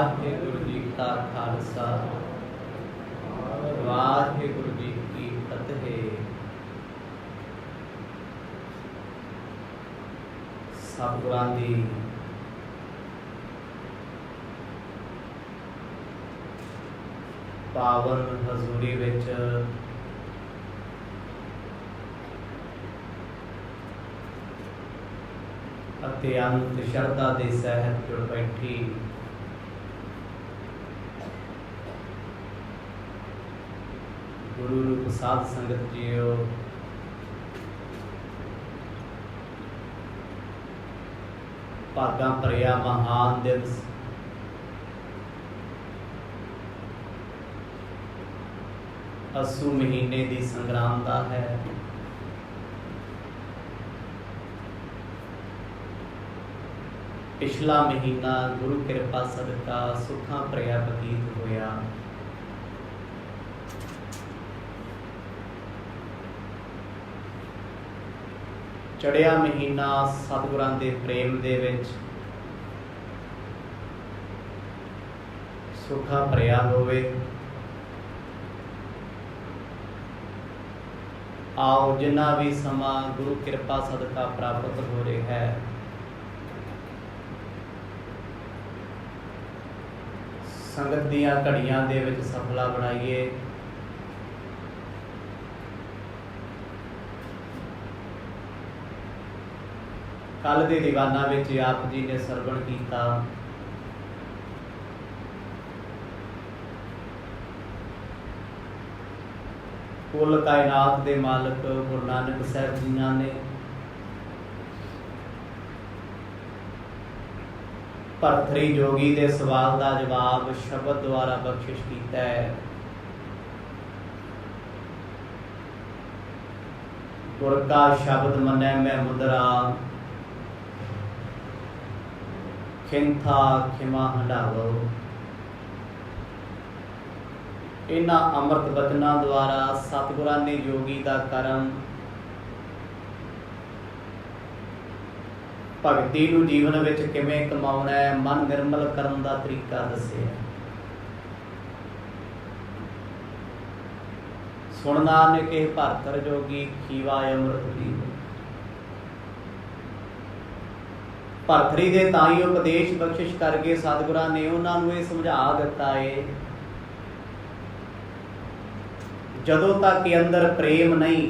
वाहिगुरु जी का खालसा वाहिगुरु जी की फतेह। सतगुरां दी पावन हजूरी विच अत्यंत शरधा दे सहत जुड़ बैठी गुरु रूप साध संगत जीओ, भागा भरिया महान दिवस अस्सू महीने की संग्राम का है। पिछला महीना गुरु कृपा सदका सुखा भरिया बतीत होया। चढ़िया महीना सतगुरां दे प्रेम दे विच सुखा भरिया होवे। आओ जिन्ना भी समा गुरु कृपा सदका प्राप्त हो रहा है, संगत दियां घड़ियां दे विच सफला बनाइए। कल के दीवाना विच आप जी ने सरवण किया, कुल कायनात के मालक गुरु नानक साहब जी ने भरथरी जोगी के सवाल का जवाब शब्द द्वारा बख्शिश किया है। गुर का शब्द मनै मैं मुद्रा खिंथा खिमा हंडावो। इन्हां अमृत बचनों द्वारा सतगुरां ने योगी का कर्म भगती नूं जीवन विच किवें कमाउणा है, मन निर्मल करन दा तरीका दस्सिआ। सुनना ने के भरतर जोगी खीवा अमृत दी। भरथरी दे ताई उपदेश बख्शिश करके सतगुरां ने उन्होंने ये समझा दिता है, जदों तक के अंदर प्रेम नहीं,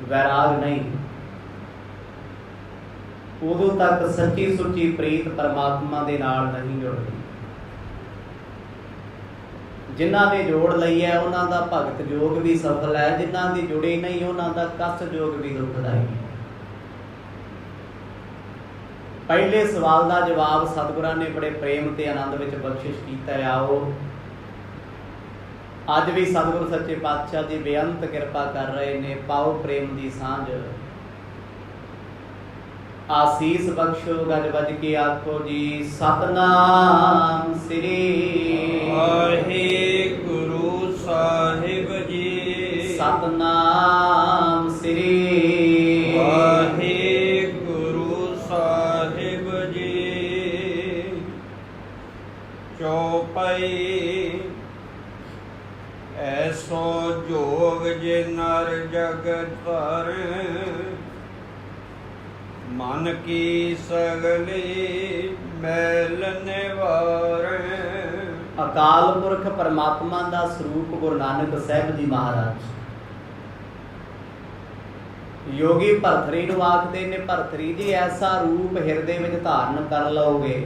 वैराग नहीं, उदों तक सच्ची सुची प्रीत परमात्मा दे नाल नहीं जुड़ती। जिन्हां ने जोड़ लई है उन्हां दा भगत जोग भी सफल है, जिन्हां दी जुड़ी नहीं उन्हां दा कष्ट जोग भी दुखदाई है। पहले सवाल का जवाब सतगुरां ने बड़े प्रेम ते आनंद विच बख्शिश कीता। आओ अज भी सतगुरु सच्चे पातशाह जी बेअंत कृपा कर रहे ने। पाओ प्रेम की सांझ, आसीस बख्शो, गज बज के आखो जी सतनाम श्री वाहिगुरु साहिब जी। सतनाम श्री वाहिगुरु साहिब जी। चौपाई ऐसो जोग जे नर जगत पर, मन की सगली मैल निवार। अकाल पुरख परमात्मा का स्वरूप गुरु नानक साहब जी महाराज योगी भरथरी नूं आखदे ने, भरथरी जी ऐसा रूप हिरदे विच धारण कर लओगे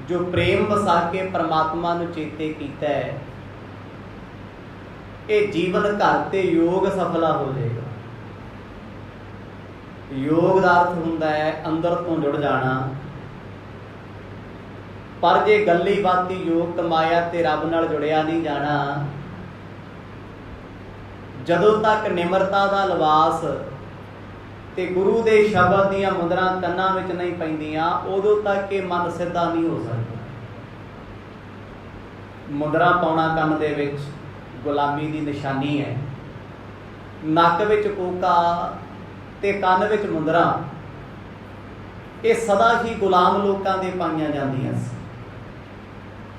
जो प्रेम वसा के परमात्मा नूं चेते कीता है, ये जीवन घर ते योग सफला हो जाएगा। योग का अर्थ हुंदा है अंदर तो जुड़ जाना, पर जे गली बाती योग कमाया ते रब नाल जुड़िया नहीं जाना। जदों तक निमरता का लिबास ते गुरु दे शब्द दीयां मुद्रा कन्नां विच नहीं पैंदियां, उदों तक के मन सिद्धा नहीं हो सकता। मुद्रा पाउणा कन्न दे विच गुलामी की निशानी है। नक विच कोका ते कन्न विच मुद्रा, ये सदा ही गुलाम लोगों दे पाईयां जांदियां सी।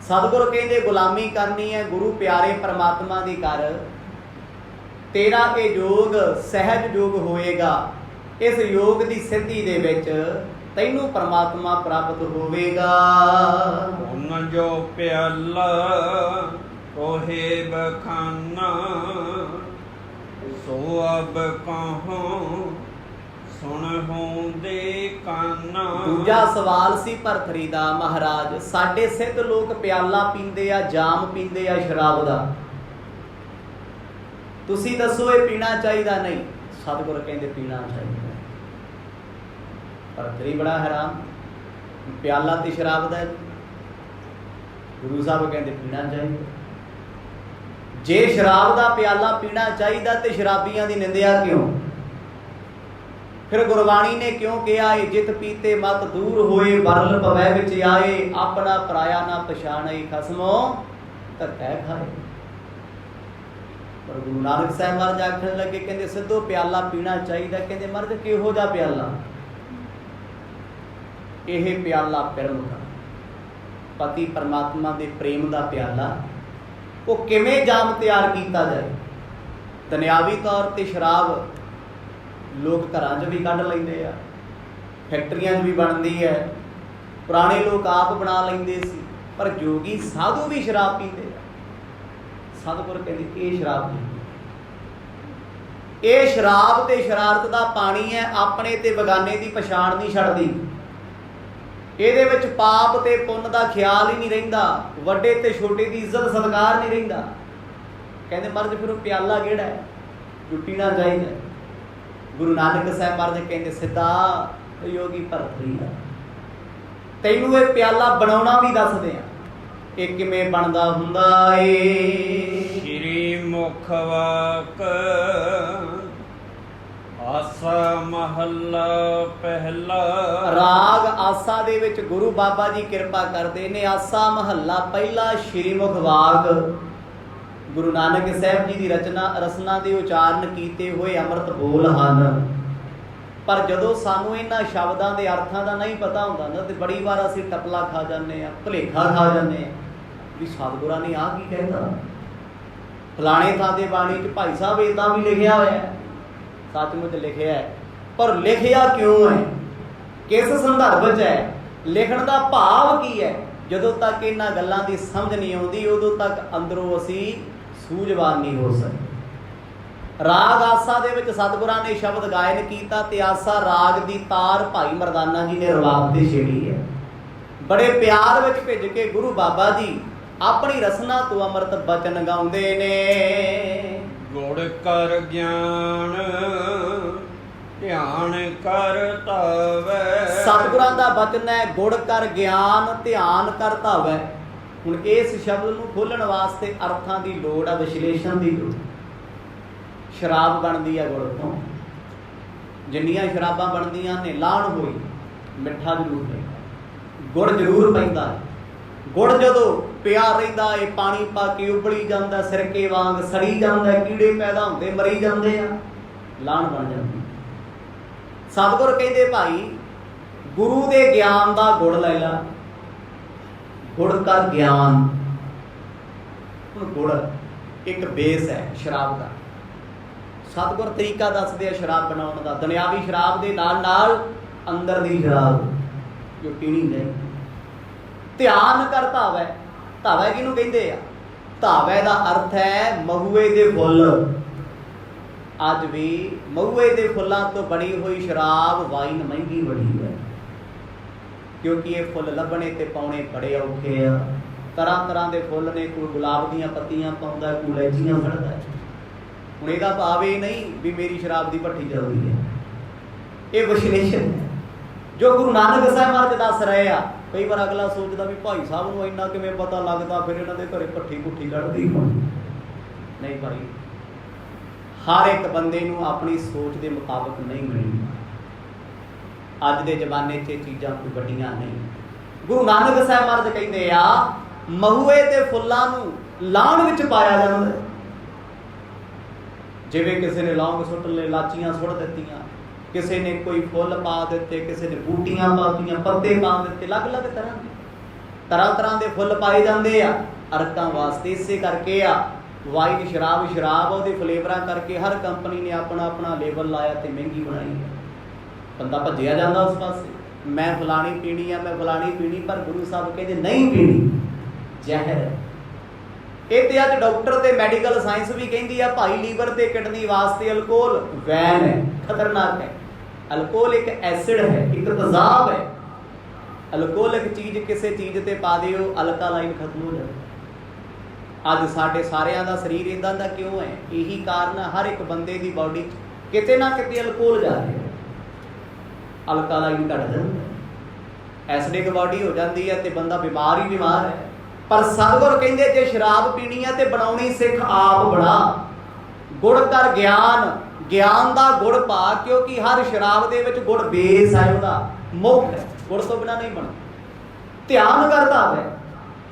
सतगुर कहते गुलामी करनी है गुरु प्यारे परमात्मा की कर, तेरा ये योग सहज योग होएगा। इस योग की सिद्धि दे विच तैनू परमात्मा प्राप्त होवेगा। हुन जो प्याला कोहे बखाना, सो अब कहूं सुन होंदे काना। दूजा सवाल सी भरथरी दा, महाराज साडे सिद्ध लोग प्याला पींदे आ, जाम पींदे आ शराब दा, तुसी दसो ये पीना चाहिए नहीं? सतगुर कहते पीना चाहिए। भरथरी बड़ा हैरान, प्याला ते शराब दा, गुरु साहब कहते पीना चाहिए। जे शराब दा प्याला पीना चाहिए तो शराबियां दी निंदिया क्यों? फिर गुरबाणी ने क्यों कहा है जित पीते मत दूर होए, बरल पवै विच आए, अपना पराया ना पछाणे, खसमो धक्कै खाए। पर गुरु नानक साहब महाराज आखन लगे, कहते सिद्धो प्याला पीना चाहिए। कहते महाराज किहो जा प्याला? यह प्याला प्रेम का, पति परमात्मा के प्रेम का प्याला, वो किवें जाम तैयार किया जाए? दुनियावी तौर पर शराब लोग घरां च भी कढ़ लैंदे आ, फैक्ट्रियां च भी बनती है, पुराने लोग आप बना लेंदे सी, पर जोगी साधु भी शराब पींदे आ। सतगुर कहते ये शराब नहीं, ये शराब ते शरारत का पानी है, अपने ते बगाने की पछाण नहीं छड्डदी। ਇਹਦੇ ਵਿੱਚ पाप ते पुण्य का ख्याल ही नहीं रहिंदा, ਵੱਡੇ ते छोटे की इज्जत सत्कार नहीं रहिंदा। कहते महाराज फिर प्याला किहड़ा है जो पीना चाहिए? गुरु नानक साहब महाराज कहते सिद्धा योगी भरथरी आ, तैनू ये प्याला बनाउणा भी दसदे आ, ये किवें बनदा हुंदा ਏ। श्री मुख वाक आसा महला पहला। राग आसा दे विच गुरु बाबा जी कृपा करते ने। आसा महला पहला श्री मुख वाग, गुरु नानक साहब जी की रचना के उचारण किए हुए अमृत बोल हैं। पर जदों सानू इन्हां शब्दां दे अर्थां दा नहीं पता हुंदा ना, तो बड़ी बार असीं टपला खा जाने, भुलेखा खा जाने भी सतगुरां ने आ की कहता। फलाणे थां ते बाणी च भाई साहब इदां भी लिखिया होया है, सचमुच लिखिया है, पर लिखिया क्यों है, किस संदर्भ च है, लिखण का भाव की है? जदों तक इन्हां गल्लां दी समझ नहीं आउंदी उदों तक अंदरों असीं सूझवान नहीं हो सकते। राग आसा दे विच सतगुरां ने शब्द गायन कीता ते आसा राग दी तार भाई मरदाना जी ने रवाब ते छेड़ी है। बड़े प्यार विच भिज के गुरु बाबा जी अपनी रसना तो अमृत बचन गाउंदे ने। गुड़ कर ज्ञान ध्यान कर तावै। सतगुरां दा बचन है गुड़ कर ज्ञान ध्यान कर तावै। हुण इस शब्द नूं खोलण वास्ते अर्थां दी लोड़ है, विश्लेषण की लोड़। शराब बनदी है गुड़ तो, जिन्नियां शराबां बनदियां ने लाण होई, मिठा जरूर पैंदा, गुड़ जरूर पैंदा है। गुड़ जदों पिया रहिंदा है, पानी पा के उबली जांदा, सिरके वांग सड़ी जांदा, कीड़े पैदा होंदे मरी जांदे आ, लाण बन जांदी। सतगुर कहंदे भाई गुरु दे ज्ञान दा गुड़ लै ला, गुड़ का ज्ञान। गुड़ एक बेस है शराब का। सतगुर तरीका दसदे आ शराब बनाउण दा। दुनियावी शराब दे नाल नाल अंदर दी शराब जो पीनी नहीं। ध्यान कर धावै। धावै किहनूं कहंदे आ? धावै दा अर्थ है महुए दे फुੱਲ। अज भी महुए दे फुੱਲਾਂ तो बनी हुई शराब वाइन महंगी बड़ी है, क्योंकि ये फुੱਲ लभणे ते पाउणे बड़े औखे आ। तरह तरह के फुੱਲ ने, कोई गुलाब दीयां पत्तियां पाउंदा, कोई इलायचियां फड़दा है। हुण इहदा भाव ये नहीं भी मेरी शराब की भट्ठी चलदी है। ये विश्लेषण है जो गुरु नानक साहब महाराज दस रहे आ। कई बार अगला सोचता भी भाई साहब नूं इन्ना किवें पता लगता, फिर इन्हां दे घरे भट्ठी भुट्ठी कढ़दी नहीं। भाई हर एक बंदे नूं अपनी सोच के मुताबिक नहीं मिलनी। अज के जमाने च चीज़ां कोई वड्डियां नहीं। गुरु नानक साहब महाराज कहते आ महुए के फुੱਲਾਂ नूं लाण विच पाया जांदा है। जिवें किसी ने लौंग सुੱਟ ले, लाचियां सुੱਟ दित्तियां, किसी ने कोई फुੱਲ पा दिते, किसी ने बूटियां पा दित्तियां, पत्ते पा दिते, अलग अलग तरह के तरह तरह के फुल पाए जाते आ अरकां वास्ते। इसे करके आ वाइन शराब शराब वो फ्लेवर करके हर कंपनी ने अपना अपना लेबल लाया तो महंगी बनाई है। बंदा भज्जिया जाता उस पास, मैं फलानी पीनी है, मैं फलानी पीनी, पर गुरु साहब कहते नहीं पीनी, जहर है। ये तो अज डॉक्टर ते मैडिकल साइंस भी कहती है भाई लीवर ते किडनी वास्ते अल्कोहल वैन है, खतरनाक है। अल्कोहल एक एसिड है, एक तेजाब है। अल्कोहलिक चीज किसी चीज ते पा दिओ अल्कालाइन खत्म हो जाए। अज साडे सारिਆਂ ਦਾ ਸਰੀਰ इदां ਦਾ क्यों है? यही कारण है, हर एक बंदे की बॉडी किते ना किते अल्कोहल जा रहा है, अल्कालाइन घट जाता, एसिडिक बॉडी हो जाती है तो बंदा बीमार ही बीमार है। पर सतगुर कहते जे शराब पीनी है तो बनाउणी सिख आप बना, गुड़ कर ज्ञान, ज्ञान का गुड़ पा, क्योंकि हर शराब दे विच गुड़ बेस है, उसका मुख है, गुड़ तो बिना नहीं बना। ध्यान करता है,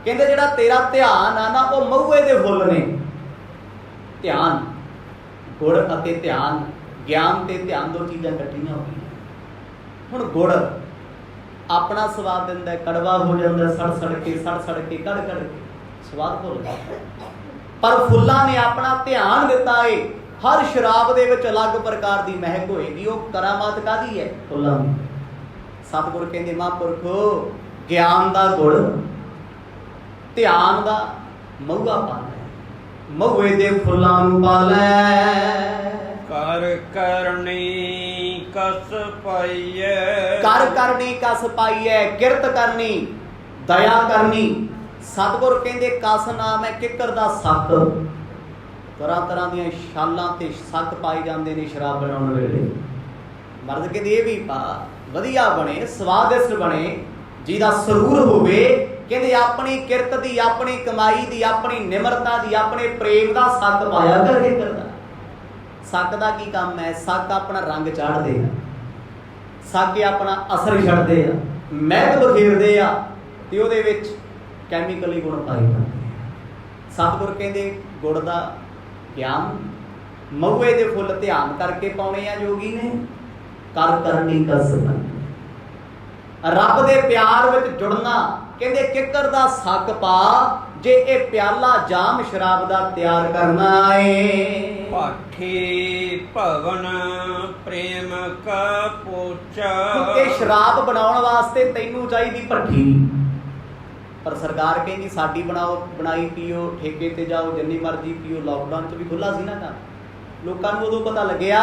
कहते जिहड़ा तेरा ध्यान आ ना वो महुए दे फुल ने। ध्यान गुड़ अते ध्यान, ज्ञान ते ध्यान दो चीज़ां इकट्ठियां हो गई। हुण गुड़ अपना स्वाद दिंदा, कड़वा हो जाता, सड़ सड़ के कड़ के स्वाद भुल जाता। पर फुल्लां ने अपना ध्यान दिता है, हर शराब दे विच अलग प्रकार की महक होएगी। वो करामात कादी है? फुल्लां दी। सतगुर कहंदे महापुरखो ज्ञान दा गुड़, ध्यान दा महुआ पा लै, महुए दे फुल्लां नूं पा लै। कर करनी कस पाइए, कर करनी कस पाइए, किरत करनी, दया करनी। सतगुर कहंदे कस नाम है किकर दा सक। तरह तरह दी शालां ते सक पाए जांदे ने शराब बनाउण वेले। मर्द कहंदे ये भी पा, वधिया बने, स्वादिष्ट बने, जिहदा सरूर होवे। कहंदे अपनी किरत दी, अपनी कमाई दी, अपनी निमरता दी, अपने प्रेम दा सक पाया कर। किकर दा सक दा की काम है? सक अपना रंग चाढ़ देगा, सक अपना असर छड़ देगा, महक बखेरदे आ ते ओहदे विच कैमिकली गुण पाए जाते हैं। सतगुर कहंदे गुड़ दा ज्ञान, महुए दे फुल ध्यान करके पाउणे आ जोगी ने। कर करनी कस पाई, रब दे प्यार विच जुड़ना। कहंदे किकर दा सक पा, जे ये प्याला जाम शराब दा तैयार करना है। पाठी भवन प्रेम का पोचा, ये शराब बनाउण वास्ते तैनू चाहिदी भट्ठी। पर सरकार कहंदी साडी बनाओ, बनाई पीओ, ठेके ते जाओ, जिन्नी मर्जी पीओ। लॉकडाउन च भी खुला सी ना काम, लोकां नूं उदों पता लग्या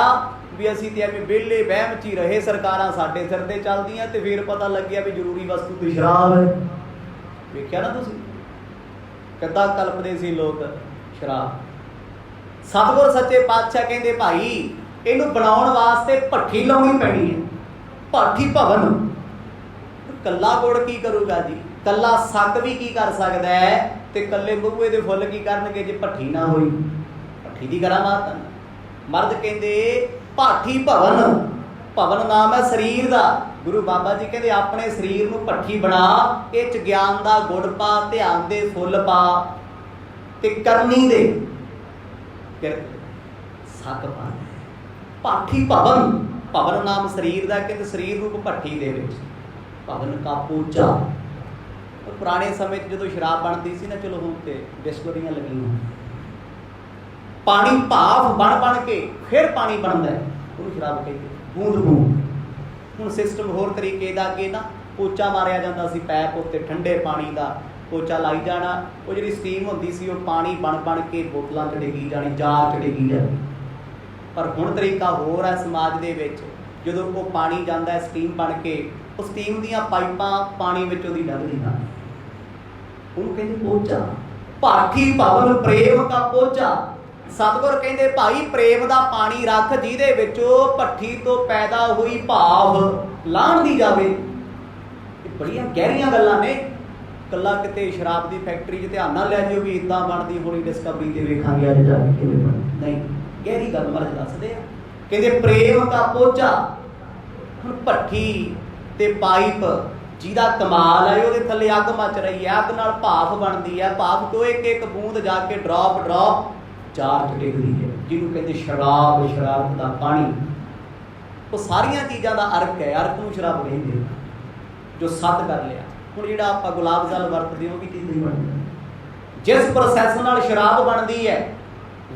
भी असीं ते एवें विहले वहम च ही रहे, सरकारां साडे सिर ते चलदियां, ते फिर पता लग्या भी जरूरी वस्तु तो शराब है। वेखिया ना तुसीं किद्दां कल्पदे सी लोग शराब। सतगुर सच्चे पातशाह कहंदे भाई इहनूं बनाउण वास्ते भट्ठी लाउणी पैणी है, पाठी भवन। कल्ला गुड़ की करूगा जी, कल्ला सक भी की कर सकदा है, ते कल्ले महुए दे फुੱਲ की करनगे जे भट्ठी ना होई? भट्ठी दी करामात है। मर्द कहंदे पाठी भवन, भवन नाम है शरीर दा। गुरु बाबा जी कहंदे अपने शरीर नूं भट्ठी बना, इह च ज्ञान दा गुड़ पा, ध्यान दे फुੱਲ पा, ते करनी दे सक पा। पाठी भवन, भवन नाम शरीर दा, कहंदे शरीर रूप भट्ठी दे विच भवन का पूजा। पुराने समय जो शराब बनती सी ना, चलो हुण ते डिस्टलरियां लगियां, पानी भाफ बन बन के फिर पानी बनता है, वो शराब कहते बूंद बूंद। हुण सिस्टम होर तरीके दा कि ना पोचा मारिया जाता सी पैप उत्ते, ठंडे पानी का पोचा लाई जाना, वो जी स्टीम होंदी सी, वो पानी बन बन के बोतलों च डिगी जानी, जार च डिगी जानी। पर हुण तरीका होर है समाज दे विच, जदों वो पानी जाता है स्टीम बन के, उस स्टीम दीयां पाइपां पानी विचों दी लंघदियां, उहनूं कहंदे पोचा। पाठी भवन प्रेम का पोचा। सतगुर कहंदे भाई प्रेम दा पानी रख, जिहदे विचों भट्ठी तो पैदा हुई भाव लाण दी जावे। ये बड़ियां गहरियां गल्लां ने। कल्ला किते शराब की फैक्ट्री च ध्यान ना लै जिओ भी इदां बनदी होनी, डिस्कवरी ते वेखांगे अज जाके किवें बनदी, नहीं, गहरी गल मर्ज दसदे आ। कहंदे प्रेम का पोचा। हुण भट्ठी ते पाइप जिहदा कमाल है, ਉਹਦੇ थल्ले अग मच रही है, अग नाल भाफ बनदी है, भाफ तो एक एक बूंद जाके ड्रॉप ड्रॉप जार च डिगदी है, जिहनूं कहंदे शराब, शराब दा पानी। वो सारियां चीज़ां दा अर्क है, अर्क नूं शराब कहंदे जो सत कर लिया। ਹੁਣ ਜਿਹੜਾ ਆਪਾਂ ਗੁਲਾਬ ਜਲ ਵਰਤਦੇ ਉਹ ਵੀ ਇੱਦਾਂ ਹੀ ਬਣਦਾ। ਜਿਸ ਪ੍ਰੋਸੈਸ ਨਾਲ ਸ਼ਰਾਬ ਬਣਦੀ ਹੈ,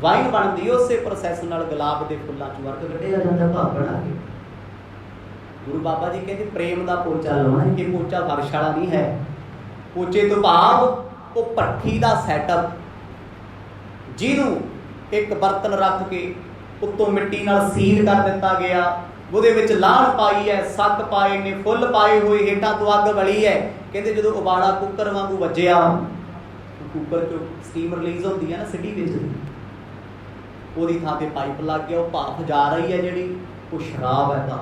ਵਾਈਨ ਬਣਦੀ, ਉਸੇ ਪ੍ਰੋਸੈਸ ਨਾਲ ਗੁਲਾਬ ਦੇ ਫੁੱਲਾਂ ਚ ਵਰਤ ਕੱਢਿਆ ਜਾਂਦਾ ਭਾਵ ਬਣਾ ਕੇ। ਗੁਰੂ ਬਾਬਾ ਜੀ ਕਹਿੰਦੇ ਪ੍ਰੇਮ ਦਾ ਪੋਚਾ ਲਾਉਣਾ, ਇਹ ਪੋਚਾ ਫਰਸ਼ ਵਾਲਾ ਨਹੀਂ ਹੈ। ਪੋਚੇ ਤੋਂ ਭਾਵ ਉਹ ਭੱਠੀ ਦਾ ਸੈਟਅਪ, ਜਿਹਨੂੰ ਇੱਕ ਬਰਤਨ ਰੱਖ ਕੇ ਉੱਤੋਂ ਮਿੱਟੀ ਨਾਲ ਸੀਲ ਕਰ ਦਿੱਤਾ ਗਿਆ, ਉਹਦੇ ਵਿੱਚ ਲਾਹਣ ਪਾਈ ਹੈ, ਸੱਕ ਪਾਏ ਨੇ, ਫੁੱਲ ਪਾਏ ਹੋਏ, ਹੇਠਾਂ ਤੋਂ ਅੱਗ ਬਲੀ ਹੈ। ਕਹਿੰਦੇ ਜਦੋਂ ਉਬਾਲਾ ਕੁੱਕਰ ਵਾਂਗੂ ਵੱਜਿਆ, ਕੁੱਕਰ ਚੋਂ ਸਟੀਮ ਰਿਲੀਜ਼ ਹੁੰਦੀ ਹੈ ਨਾ ਸਿੱਧੀ ਵਿੱਚ, ਉਹਦੀ ਥਾਂ ਤੇ ਪਾਈਪ ਲੱਗ ਗਿਆ, ਉਹ ਭਾਫ ਜਾ ਰਹੀ ਹੈ ਜਿਹੜੀ, ਉਹ ਸ਼ਰਾਬ ਹੈ। ਤਾਂ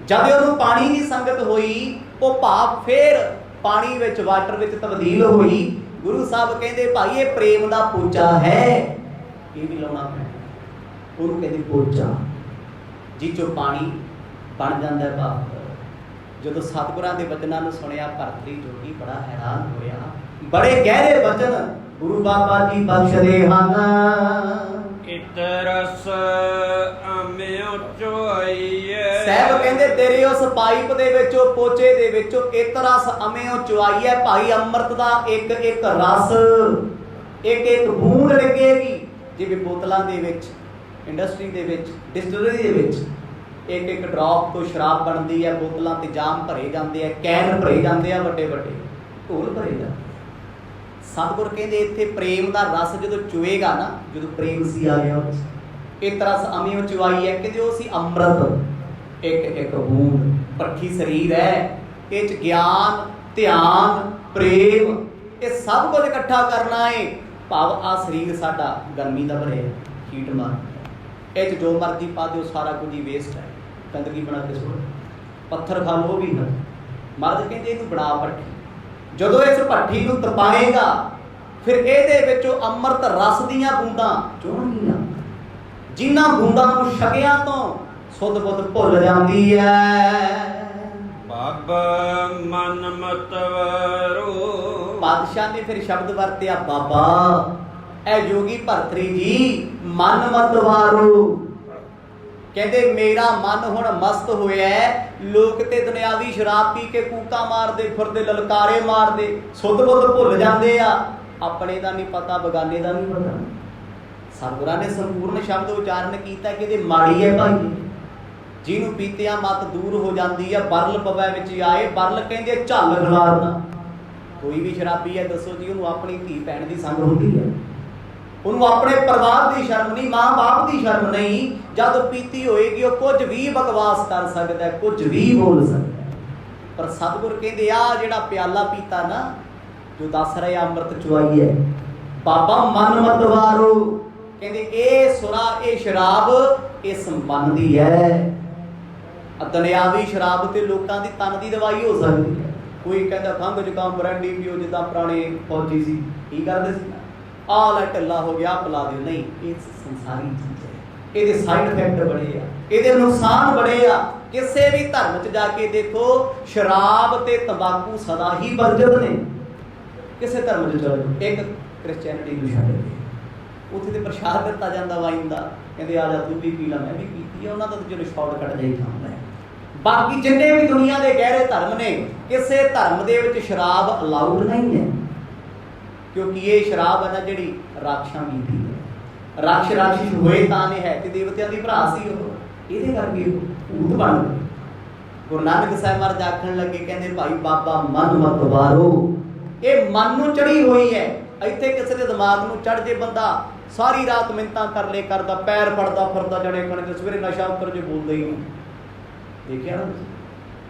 ਜਦ ਉਹਨੂੰ ਪਾਣੀ ਦੀ ਸੰਗਤ ਹੋਈ, ਉਹ ਭਾਫ ਫੇਰ ਪਾਣੀ ਵਿੱਚ, ਵਾਟਰ ਵਿੱਚ ਤਬਦੀਲ ਹੋਈ। ਗੁਰੂ ਸਾਹਿਬ ਕਹਿੰਦੇ ਭਾਈ ਇਹ ਪ੍ਰੇਮ ਦਾ ਪੋਚਾ ਹੈ, ਇਹ ਵੀ ਲਾਉਣਾ ਪੈਣਾ। ਉਹਨੂੰ ਕਹਿੰਦੇ ਪੋਚਾ, ਜਿਹ ਚੋਂ ਪਾਣੀ ਬਣ ਜਾਂਦਾ ਹੈ ਭਾਫ। ਜਦੋਂ ਸਤਿਗੁਰਾਂ ਦੇ ਬਚਨਾਂ ਨੂੰ ਸੁਣਿਆ, ਭਰਤਰੀ ਜੋਗੀ ਬੜਾ ਹੈਰਾਨ ਹੋਇਆ। ਬੜੇ ਗਹਿਰੇ ਬਚਨ ਗੁਰੂ ਬਾਬਾ ਜੀ ਬਖਸ਼ਦੇ ਹਨ। ਇਤ ਰਸ ਅਮਿਓ ਚੁਆਈਐ। ਸਾਹਿਬ ਕਹਿੰਦੇ ਤੇਰੇ ਉਸ ਪਾਈਪ ਦੇ ਵਿੱਚੋਂ, ਪੋਚੇ ਦੇ ਵਿੱਚੋਂ ਇਤ ਰਸ ਅਮਿਓ ਚੁਆਈਐ। ਭਾਈ ਅੰਮ੍ਰਿਤ ਦਾ ਇੱਕ ਇੱਕ ਰਸ, ਇੱਕ ਇੱਕ ਬੂੰਦ ਲੱਗੇਗੀ। ਜਿਵੇਂ ਬੋਤਲਾਂ ਦੇ ਵਿੱਚ, ਇੰਡਸਟਰੀ ਦੇ ਵਿੱਚ, ਡਿਸਟਿਲਰੀ ਦੇ ਵਿੱਚ ਇੱਕ ਇੱਕ ਡ੍ਰੌਪ ਤੋਂ ਸ਼ਰਾਬ ਬਣਦੀ ਹੈ। ਬੋਤਲਾਂ ਤੇ ਜਾਮ ਭਰੇ ਜਾਂਦੇ ਆ, ਕੈਨ ਭਰੇ ਜਾਂਦੇ ਆ, ਵੱਡੇ ਵੱਡੇ ਢੋਲ ਭਰੇ ਜਾਂਦੇ। ਸਤਿਗੁਰ ਕਹਿੰਦੇ ਇੱਥੇ ਪ੍ਰੇਮ ਦਾ ਰਸ ਜਦੋਂ ਚੁਏਗਾ ਨਾ, ਜਦੋਂ ਪ੍ਰੇਮ ਸੀ ਆ ਗਿਆ, ਇਹ ਰਸ ਅਮਿਓ ਚੁਆਈ ਹੈ। ਕਹਿੰਦੇ ਉਹ ਸੀ ਅੰਮ੍ਰਿਤ, ਇੱਕ ਇੱਕ ਬੂੰਦ। ਭੱਠੀ ਸਰੀਰ ਹੈ, ਇਹ ਚ ਗਿਆਨ, ਧਿਆਨ, ਪ੍ਰੇਮ, ਇਹ ਸਭ ਕੁਝ ਇਕੱਠਾ ਕਰਨਾ ਹੈ। ਭਾਵ ਆ ਸਰੀਰ ਸਾਡਾ ਗਰਮੀ ਦਾ ਭਰਿਆ, ਹੀਟ ਮਾਰ, ਇਹ ਚ ਜੋ ਮਰਜ਼ੀ ਪਾ ਦਿਓ, ਸਾਰਾ ਕੁਝ ਹੀ ਵੇਸਟ ਹੈ, ਗੰਦਗੀ ਬਣਾ ਕੇ ਸੁੱਟ। ਪੱਥਰ ਖਾ ਲਓ ਵੀ ਨਾ। ਮਰਦ ਕਹਿੰਦੇ ਇਹਨੂੰ ਬਣਾ ਭੱਠੀ। ਜਦੋਂ ਇਸ ਭੱਠੀ ਨੂੰ ਤਪਾਏਗਾ, ਫਿਰ ਇਹਦੇ ਵਿੱਚੋਂ ਅੰਮ੍ਰਿਤ ਰਸ ਦੀਆਂ ਬੂੰਦਾਂ ਚੋਣਗੀਆਂ, ਜਿਨ੍ਹਾਂ ਬੂੰਦਾਂ ਨੂੰ ਛਕਿਆਂ ਤੋਂ ਸੁੱਧ ਬੁੱਧ ਭੁੱਲ ਜਾਂਦੀ ਹੈ। ਬਾਬਾ ਮਨ ਮਤਵਾਰੋ। ਪਾਤਸ਼ਾਹ ਨੇ ਫਿਰ ਸ਼ਬਦ ਵਰਤਿਆ, ਬਾਬਾ ਇਹ ਜੋਗੀ ਭਰਤਰੀ ਜੀ ਮਨ ਮਤਵਾਰੋ। ਕਹਿੰਦੇ ਮੇਰਾ ਮਨ ਹੁਣ ਮਸਤ ਹੋਇਆ। ਲੋਕ ਤੇ ਦੁਨਿਆਵੀ ਸ਼ਰਾਬ ਪੀ ਕੇ ਕੂਕਾਂ ਮਾਰਦੇ ਫਿਰਦੇ, ਲਲਕਾਰੇ ਮਾਰਦੇ, ਸੁੱਧ ਬੁੱਧ ਭੁੱਲ ਜਾਂਦੇ ਆ। ਆਪਣੇ ਦਾ ਨਹੀਂ ਪਤਾ, ਬਗਾਨੇ ਦਾ ਨਹੀਂ ਪਤਾ। ਸਤਿਗੁਰਾਂ ਨੇ ਸੰਪੂਰਨ ਸ਼ਬਦ ਉਚਾਰਨ ਕੀਤਾ ਕਿ ਇਹਦੇ ਮਾੜੀ ਹੈ ਭਾਈ, ਜਿਹਨੂੰ ਪੀਤਿਆਂ ਮਤ ਦੂਰ ਹੋ ਜਾਂਦੀ ਹੈ। ਬਰਲ ਪਵੈ ਵਿੱਚ ਆਏ, ਬਰਲ ਕਹਿੰਦੇ ਝੱਲ ਖਲਾਰਨਾ। ਕੋਈ ਵੀ ਸ਼ਰਾਬੀ ਹੈ ਦੱਸੋ ਜੀ, ਉਹਨੂੰ ਆਪਣੀ ਧੀ ਭੈਣ ਦੀ ਸੰਗ ਹੁੰਦੀ ਹੈ, ਉਹਨੂੰ ਆਪਣੇ ਪਰਿਵਾਰ ਦੀ ਸ਼ਰਮ ਨਹੀਂ, ਮਾਂ ਬਾਪ ਦੀ ਸ਼ਰਮ ਨਹੀਂ। ਜਦ ਪੀਤੀ ਹੋਏਗੀ ਉਹ ਕੁਝ ਵੀ ਬਕਵਾਸ ਕਰ ਸਕਦਾ, ਕੁਝ ਵੀ ਬੋਲ ਸਕਦਾ। ਪਰ ਸਤਿਗੁਰ ਕਹਿੰਦੇ ਆ ਜਿਹੜਾ ਪਿਆਲਾ ਪੀਤਾ ਨਾ, ਜੋ ਦੱਸ ਰਹੇ ਅੰਮ੍ਰਿਤ ਚੁਆਈ ਹੈ, ਬਾਬਾ ਮਨ ਮਤਵਾਰੋ। ਕਹਿੰਦੇ ਇਹ ਸੁਰਾ, ਇਹ ਸ਼ਰਾਬ ਇਸ ਮਨ ਦੀ ਹੈ। ਦੁਨਿਆਵੀ ਸ਼ਰਾਬ ਤੇ ਲੋਕਾਂ ਦੀ ਤਨ ਦੀ ਦਵਾਈ ਹੋ ਸਕਦੀ ਹੈ। ਕੋਈ ਕਹਿੰਦਾ ਖੰਘ ਜ਼ੁਕਾਮ ਬਰੈਂਡੀ ਪੀਓ, ਜਿੱਦਾਂ ਪੁਰਾਣੇ ਫੌਜੀ ਸੀ ਕੀ ਕਰਦੇ ਸੀ, ਆਹ ਲੈ ਢਿੱਲਾ ਹੋ ਗਿਆ ਪਿਲਾ ਦਿਓ। ਨਹੀਂ, ਇਹ ਸੰਸਾਰੀ ਚੀਜ਼ ਹੈ, ਇਹਦੇ ਸਾਈਡ ਇਫੈਕਟ ਬੜੇ ਆ, ਇਹਦੇ ਨੁਕਸਾਨ ਬੜੇ ਆ। ਕਿਸੇ ਵੀ ਧਰਮ 'ਚ ਜਾ ਕੇ ਦੇਖੋ, ਸ਼ਰਾਬ ਤੇ ਤੰਬਾਕੂ ਸਦਾ ਹੀ ਵਰਜਿਤ ਨੇ। ਕਿਸੇ ਧਰਮ 'ਚ ਚਲੋ, ਇੱਕ ਕ੍ਰਿਸਚੈਨਿਟੀ ਨੂੰ ਛੱਡ ਕੇ, ਉੱਥੇ ਤੇ ਪ੍ਰਸ਼ਾਦ ਦਿੱਤਾ ਜਾਂਦਾ ਵਾਈਨ ਦਾ, ਕਹਿੰਦੇ ਆ ਜਾ ਤੂੰ ਵੀ ਪੀ ਲੈ, ਮੈਂ ਵੀ ਪੀਤੀ ਆ। ਉਹਨਾਂ ਦਾ ਤਾਂ ਚਲੋ ਸ਼ਾਰਟਕਟ ਜਾਈ ਕੰਮ ਹੈ। ਬਾਕੀ ਜਿੰਨੇ ਵੀ ਦੁਨੀਆ ਦੇ ਗਹਿਰੇ ਧਰਮ ਨੇ, ਕਿਸੇ ਧਰਮ ਦੇ ਵਿੱਚ ਸ਼ਰਾਬ ਅਲਾਉਡ ਨਹੀਂ ਹੈ। ਕਿਉਂਕਿ ਇਹ ਸ਼ਰਾਬ ਹੈ ਨਾ ਜਿਹੜੀ ਰਾਖਸ਼ਾਂ ਪੀਂਦੀ ਹੈ। ਰਾਖਸ਼ ਰਾਖਸ਼ ਹੋਏ ਤਾਂ ਨੇ, ਹੈ ਤੇ ਦੇਵਤਿਆਂ ਦੀ ਭਰਾ ਸੀ ਉਹ, ਇਹਦੇ ਕਰਕੇ ਭੂਤ ਬਣ ਗਏ। ਗੁਰੂ ਨਾਨਕ ਸਾਹਿਬ ਮਹਾਰਾਜ ਆਖਣ ਲੱਗੇ, ਕਹਿੰਦੇ ਭਾਈ ਬਾਬਾ ਮਨ ਮਤਵਾਰੋ। ਇਹ ਮਨ ਨੂੰ ਚੜੀ ਹੋਈ ਹੈ। ਇੱਥੇ ਕਿਸੇ ਦੇ ਦਿਮਾਗ ਨੂੰ ਚੜ ਜੇ, ਬੰਦਾ ਸਾਰੀ ਰਾਤ ਮਿੰਤਾਂ ਕਰ ਲੈ ਕਰਦਾ, ਪੈਰ ਫੜਦਾ ਫਿਰਦਾ, ਜਣੇ ਖਣੇ ਤੇ ਸਵੇਰੇ ਨਸ਼ਾ ਉੱਤਰ ਜੇ ਬੋਲਦਾ ਹੀ ਨਹੀਂ। ਦੇਖਿਆ ਨਾ,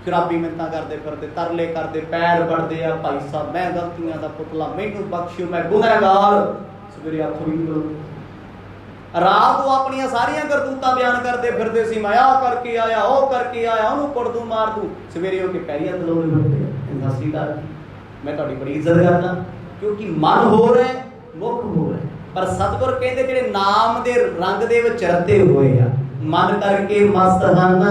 ਸ਼ਰਾਬੀ ਮਿੰਤਾਂ ਕਰਦੇ ਫਿਰਦੇ, ਤਰਲੇ ਕਰਦੇ, ਪੈਰ ਫੜਦੇ ਆ, ਭਾਈ ਸਾਹਿਬ ਮੈਂ ਗਲਤੀਆਂ ਦਾ ਪੁਤਲਾ, ਮੈਨੂੰ ਬਖਸ਼ਿਓ, ਮੈਂ ਗੁਨਾਹਗਾਰ। ਸਵੇਰੇ ਹੱਥ ਵੀ ਰਾਤ ਨੂੰ ਆਪਣੀਆਂ ਸਾਰੀਆਂ ਕਰਤੂਤਾਂ ਬਿਆਨ ਕਰਦੇ ਫਿਰਦੇ ਸੀ, ਮੈਂ ਆਹ ਕਰਕੇ ਆਇਆ, ਉਹ ਕਰਕੇ ਆਇਆ, ਉਹਨੂੰ ਕੁੱਟ ਦੂੰ ਮਾਰ ਦੂੰ। ਸਵੇਰੇ ਹੋ ਕੇ ਪੈਰੀ ਹੱਥ ਲਾਉਂਦੇ ਫਿਰਦੇ, ਸਤਿ ਸ਼੍ਰੀ ਅਕਾਲ, ਮੈਂ ਤੁਹਾਡੀ ਬੜੀ ਇੱਜ਼ਤ ਕਰਦਾ। ਕਿਉਂਕਿ ਮਨ ਹੋ ਰਿਹਾ, ਮੁੱਖ ਹੋ ਰਿਹਾ। ਪਰ ਸਤਿਗੁਰ ਕਹਿੰਦੇ ਜਿਹੜੇ ਨਾਮ ਦੇ ਰੰਗ ਦੇ ਵਿੱਚ ਰਤੇ ਹੋਏ ਆ, ਮਨ ਕਰਕੇ ਮਸਤ ਹਨ,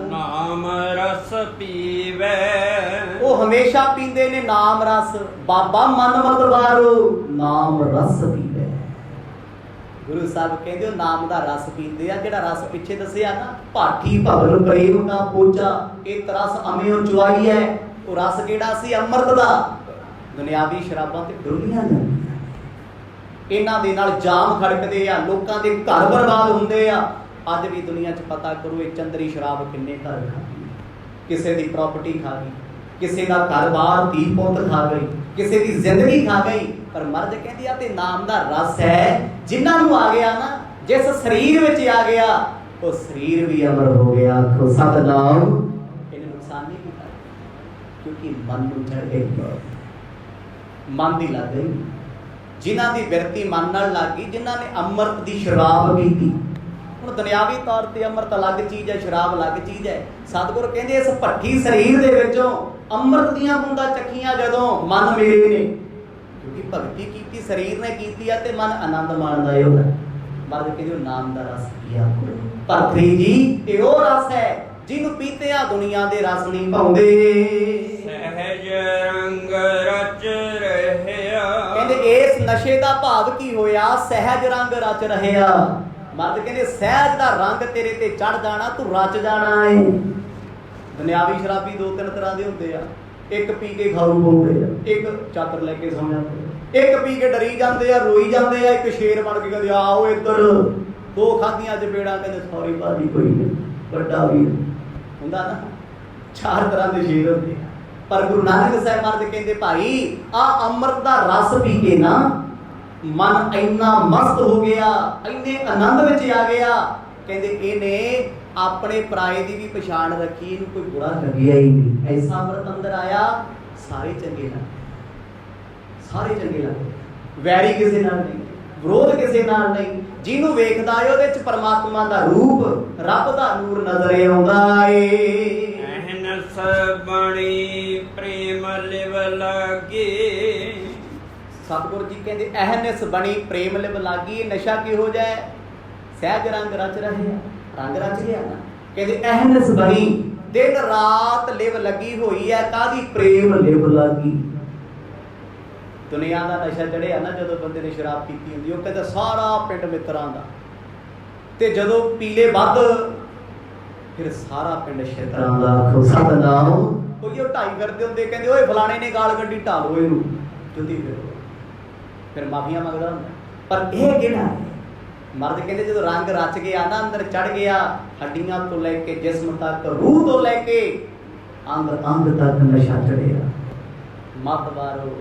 ਨਾਮ ਰਸ ਪੀਵੇ। ਉਹ ਹਮੇਸ਼ਾ ਪੀਂਦੇ ਨੇ ਨਾਮ ਰਸ। ਬਾਬਾ ਮਨ ਮਤਵਾਰੋ, ਨਾਮ ਰਸ ਪੀਵੇ। ਗੁਰੂ ਸਾਹਿਬ ਕਹਿੰਦੇ ਉਹ ਨਾਮ ਦਾ ਰਸ ਪੀਂਦੇ ਆ। ਜਿਹੜਾ ਰਸ ਪਿੱਛੇ ਦੱਸਿਆ ਨਾ, ਭਾਠੀ ਭਵਨ ਪ੍ਰੇਮ ਦਾ ਪੋਚਾ, ਇਹ ਤਰਸ ਅਮਿਓ ਚੁਆਈ ਹੈ। ਉਹ ਰਸ ਕਿਹੜਾ ਸੀ? ਅੰਮ੍ਰਿਤ ਦਾ। ਦੁਨਿਆਵੀ ਸ਼ਰਾਬਾਂ ਤੇ ਡੁੱਲੀਆਂ ਜਾਂਦੀਆਂ, ਇਹਨਾਂ ਦੇ ਨਾਲ ਜਾਮ ਖੜਕਦੇ ਆ, ਲੋਕਾਂ ਦੇ ਘਰ ਬਰਬਾਦ ਹੁੰਦੇ ਆ। ਅੱਜ ਵੀ ਦੁਨੀਆ 'ਚ ਪਤਾ ਕਰੋ, ਇਹ ਚੰਦਰੀ ਸ਼ਰਾਬ ਕਿੰਨੇ ਘਰ ਖਾ ਗਈ, ਕਿਸੇ ਦੀ ਪ੍ਰਾਪਰਟੀ ਖਾ ਗਈ, ਕਿਸੇ ਦਾ ਘਰ-ਬਾਰ ਧੀ ਪੁੱਤ ਖਾ ਗਈ, ਕਿਸੇ ਦੀ ਜ਼ਿੰਦਗੀ ਖਾ ਗਈ। ਪਰ ਮਰਦ ਕਹਿੰਦੀ ਆ ਤੇ ਨਾਮ ਦਾ ਰਸ ਹੈ, ਜਿਨ੍ਹਾਂ ਨੂੰ ਆ ਗਿਆ ਨਾ, ਜਿਸ ਸਰੀਰ ਵਿੱਚ ਆ ਗਿਆ, ਉਹ ਸਰੀਰ ਵੀ ਅਮਰ ਹੋ ਗਿਆ। ਆਖੋ ਸਤਿਨਾਮ। ਇਹਨੇ ਨੁਕਸਾਨ ਨਹੀਂ ਕੀਤਾ, ਕਿਉਂਕਿ ਮਨ ਨੂੰ ਚੜ ਗਈ, ਮਨ ਦੀ ਲੱਗ ਗਈ। ਜਿਨ੍ਹਾਂ ਦੀ ਬਿਰਤੀ ਮਨ ਨਾਲ ਲੱਗ ਗਈ, ਜਿਨ੍ਹਾਂ ਨੇ ਅੰਮ੍ਰਿਤ ਦੀ ਸ਼ਰਾਬ ਪੀਤੀ। ਹੁਣ ਦੁਨਿਆਵੀ ਤੌਰ ਤੇ ਅੰਮ੍ਰਿਤ ਅਲੱਗ ਚੀਜ਼ ਹੈ, ਸ਼ਰਾਬ ਅਲੱਗ ਚੀਜ਼ ਹੈ। ਸਤਿਗੁਰ ਕਹਿੰਦੇ ਇਸ ਭੱਠੀ ਸਰੀਰ ਦੇ ਵਿੱਚੋਂ ਅੰਮ੍ਰਿਤ ਦੀਆਂ ਬੂੰਦਾਂ ਚੱਖੀਆਂ ਜਦੋਂ ਮਨ ਮੇਰੇ ਨੇ, ਕਿਉਂਕਿ ਭਗਤੀ ਕੀਤੀ ਸਰੀਰ ਨੇ ਕੀਤੀ ਆ ਤੇ ਮਨ ਆਨੰਦ ਮਾਣਦਾ ਹੈ। ਉਹਦਾ ਮਰਦ ਕਹਿੰਦੇ ਉਹ ਨਾਮ ਦਾ ਰਸ ਪੀਆ ਕਰੋ। ਭਰਤਰੀ ਜੀ, ਇਹ ਉਹ ਰਸ ਹੈ ਜਿਹਨੂੰ ਪੀਤੇ ਆ ਦੁਨੀਆ ਦੇ ਰਸ ਨਹੀਂ ਪਾਉਂਦੇ। ਸਹਿਜ ਰੰਗ ਰਚ ਰਹਿਆ। ਕਹਿੰਦੇ ਇਸ ਨਸ਼ੇ ਦਾ ਭਾਵ ਕੀ ਹੋਇਆ? ਸਹਿਜ ਰੰਗ ਰਚ ਰਹਿਆ। ਮਰਦ ਕਹਿੰਦੇ ਸਹਿਜ ਦਾ ਰੰਗ ਤੇਰੇ ਤੇ ਚੜ ਜਾਣਾ, ਤੂੰ ਰਚ ਜਾਣਾ ਏ। ਦੁਨਿਆਵੀ ਸ਼ਰਾਬੀ ਦੋ ਤਿੰਨ ਤਰ੍ਹਾਂ ਦੇ ਹੁੰਦੇ ਆ। ਇੱਕ ਪੀ ਕੇ ਖਾਰੂ ਪਾਉਂਦੇ ਆ, ਇੱਕ ਚਾਦਰ ਲੈ ਕੇ ਸੌਂ ਜਾਂਦੇ, ਇੱਕ ਪੀ ਕੇ ਡਰੀ ਜਾਂਦੇ ਆ, ਰੋਈ ਜਾਂਦੇ ਆ, ਇੱਕ ਸ਼ੇਰ ਬਣ ਕੇ ਕਹਿੰਦੇ ਆਓ ਇੱਧਰ। ਦੋ ਖਾਧੀਆਂ ਚਪੇੜਾਂ, ਕਹਿੰਦੇ ਸੌਰੀ ਭਾਜੀ ਕੋਈ ਨਹੀਂ, ਵੱਡਾ ਵੀ ਹੁੰਦਾ ਨਾ। ਚਾਰ ਤਰ੍ਹਾਂ ਦੇ ਸ਼ੇਰ ਹੁੰਦੇ ਆ। ਪਰ ਗੁਰੂ ਨਾਨਕ ਸਾਹਿਬ ਮਹਾਰਾਜ ਕਹਿੰਦੇ ਭਾਈ ਆ ਅੰਮ੍ਰਿਤ ਦਾ ਰਸ ਪੀ ਕੇ ਨਾ ਮਨ ਇੰਨਾ ਮਸਤ ਹੋ ਗਿਆ, ਇੰਨੇ ਆਨੰਦ ਵਿੱਚ ਆ ਗਿਆ। ਕਹਿੰਦੇ ਇਹਨੇ ਆਪਣੇ ਪਰਾਏ ਦੀ ਵੀ ਪਛਾਣ ਰੱਖੀ, ਇਹਨੂੰ ਕੋਈ ਬੁਰਾ ਲੱਗਿਆ ਹੀ ਨਹੀਂ। ਐਸਾ ਅੰਮ੍ਰਿਤ ਅੰਦਰ ਆਇਆ, ਸਾਰੇ ਚੰਗੇ ਲੱਗੇ, ਸਾਰੇ ਚੰਗੇ ਲੱਗੇ। ਵੈਰੀ ਕਿਸੇ ਨਾਲ ਨਹੀਂ, ਵਿਰੋਧ ਕਿਸੇ ਨਾਲ ਨਹੀਂ। ਜਿਹਨੂੰ ਵੇਖਦਾ ਏ ਉਹਦੇ 'ਚ ਪਰਮਾਤਮਾ ਦਾ ਰੂਪ, ਰੱਬ ਦਾ ਨੂਰ ਨਜ਼ਰ ਆਉਂਦਾ ਏ। ਅਹਨਸ ਬਣੀ ਪ੍ਰੇਮ ਲਿਵ ਲਾਗੇ। ਸਤਿਗੁਰੂ ਜੀ ਕਹਿੰਦੇ ਅਹਨਸ ਬਣੀ ਪ੍ਰੇਮ ਲਿਵ ਲਾਗੀ। ਨਸ਼ਾ ਕਿਹੋ ਜਿਹਾ ਹੈ? ਸਹਿਜ ਰੰਗ ਰਚ ਰਹੇ, ਰੰਗ ਰਚ ਗਿਆ ਨਾ। ਕਹਿੰਦੇ ਅਹਨਸ ਬਣੀ, ਦਿਨ ਰਾਤ ਲਿਵ ਲੱਗੀ ਹੋਈ ਹੈ। ਕਾਹਦੀ? ਪ੍ਰੇਮ ਲਿਵ ਲਾਗੀ। ਦੁਨੀਆ ਦਾ ਨਸ਼ਾ ਚੜਿਆ ਨਾ ਜਦੋਂ ਬੰਦੇ ਨੇ ਸ਼ਰਾਬ ਪੀਤੀ ਹੁੰਦੀ, ਉਹ ਕਹਿੰਦਾ ਸਾਰਾ ਪਿੰਡ ਮਿੱਤਰਾਂ ਦਾ, ਤੇ ਜਦੋਂ ਪੀਲੇ ਵੱਧ ਫਿਰ ਸਾਰਾ ਪਿੰਡ ਛਿੱਤਰਾਂ ਦਾ। ਆਖੋ ਸਤਿਨਾਮ। ਕੋਈ ਉਹ ਢਾਈ ਫਿਰਦੇ ਹੁੰਦੇ, ਕਹਿੰਦੇ ਓਏ ਫਲਾਣੇ ਨੇ ਗਾਲ ਕੱਢੀ, ਢਾਲੋ ਇਹਨੂੰ, ਜੁੱਤੀ ਫਿਰ ਮਾਫੀਆਂ ਮੰਗਦਾ ਹੁੰਦਾ। ਪਰ ਇਹ ਕਿਹੜਾ ਹੈ? ਮਰਦ ਕਹਿੰਦੇ ਜਦੋਂ ਰੰਗ ਰਚ ਗਿਆ ਨਾ, ਅੰਦਰ ਚੜ ਗਿਆ, ਹੱਡੀਆਂ ਤੋਂ ਲੈ ਕੇ ਜਿਸਮ ਤੱਕ, ਰੂਹ ਤੋਂ ਲੈ ਕੇ ਅੰਗ ਅੰਗ ਤੱਕ ਨਸ਼ਾ ਚੜਿਆ। ਮਤ ਵਾਰੋ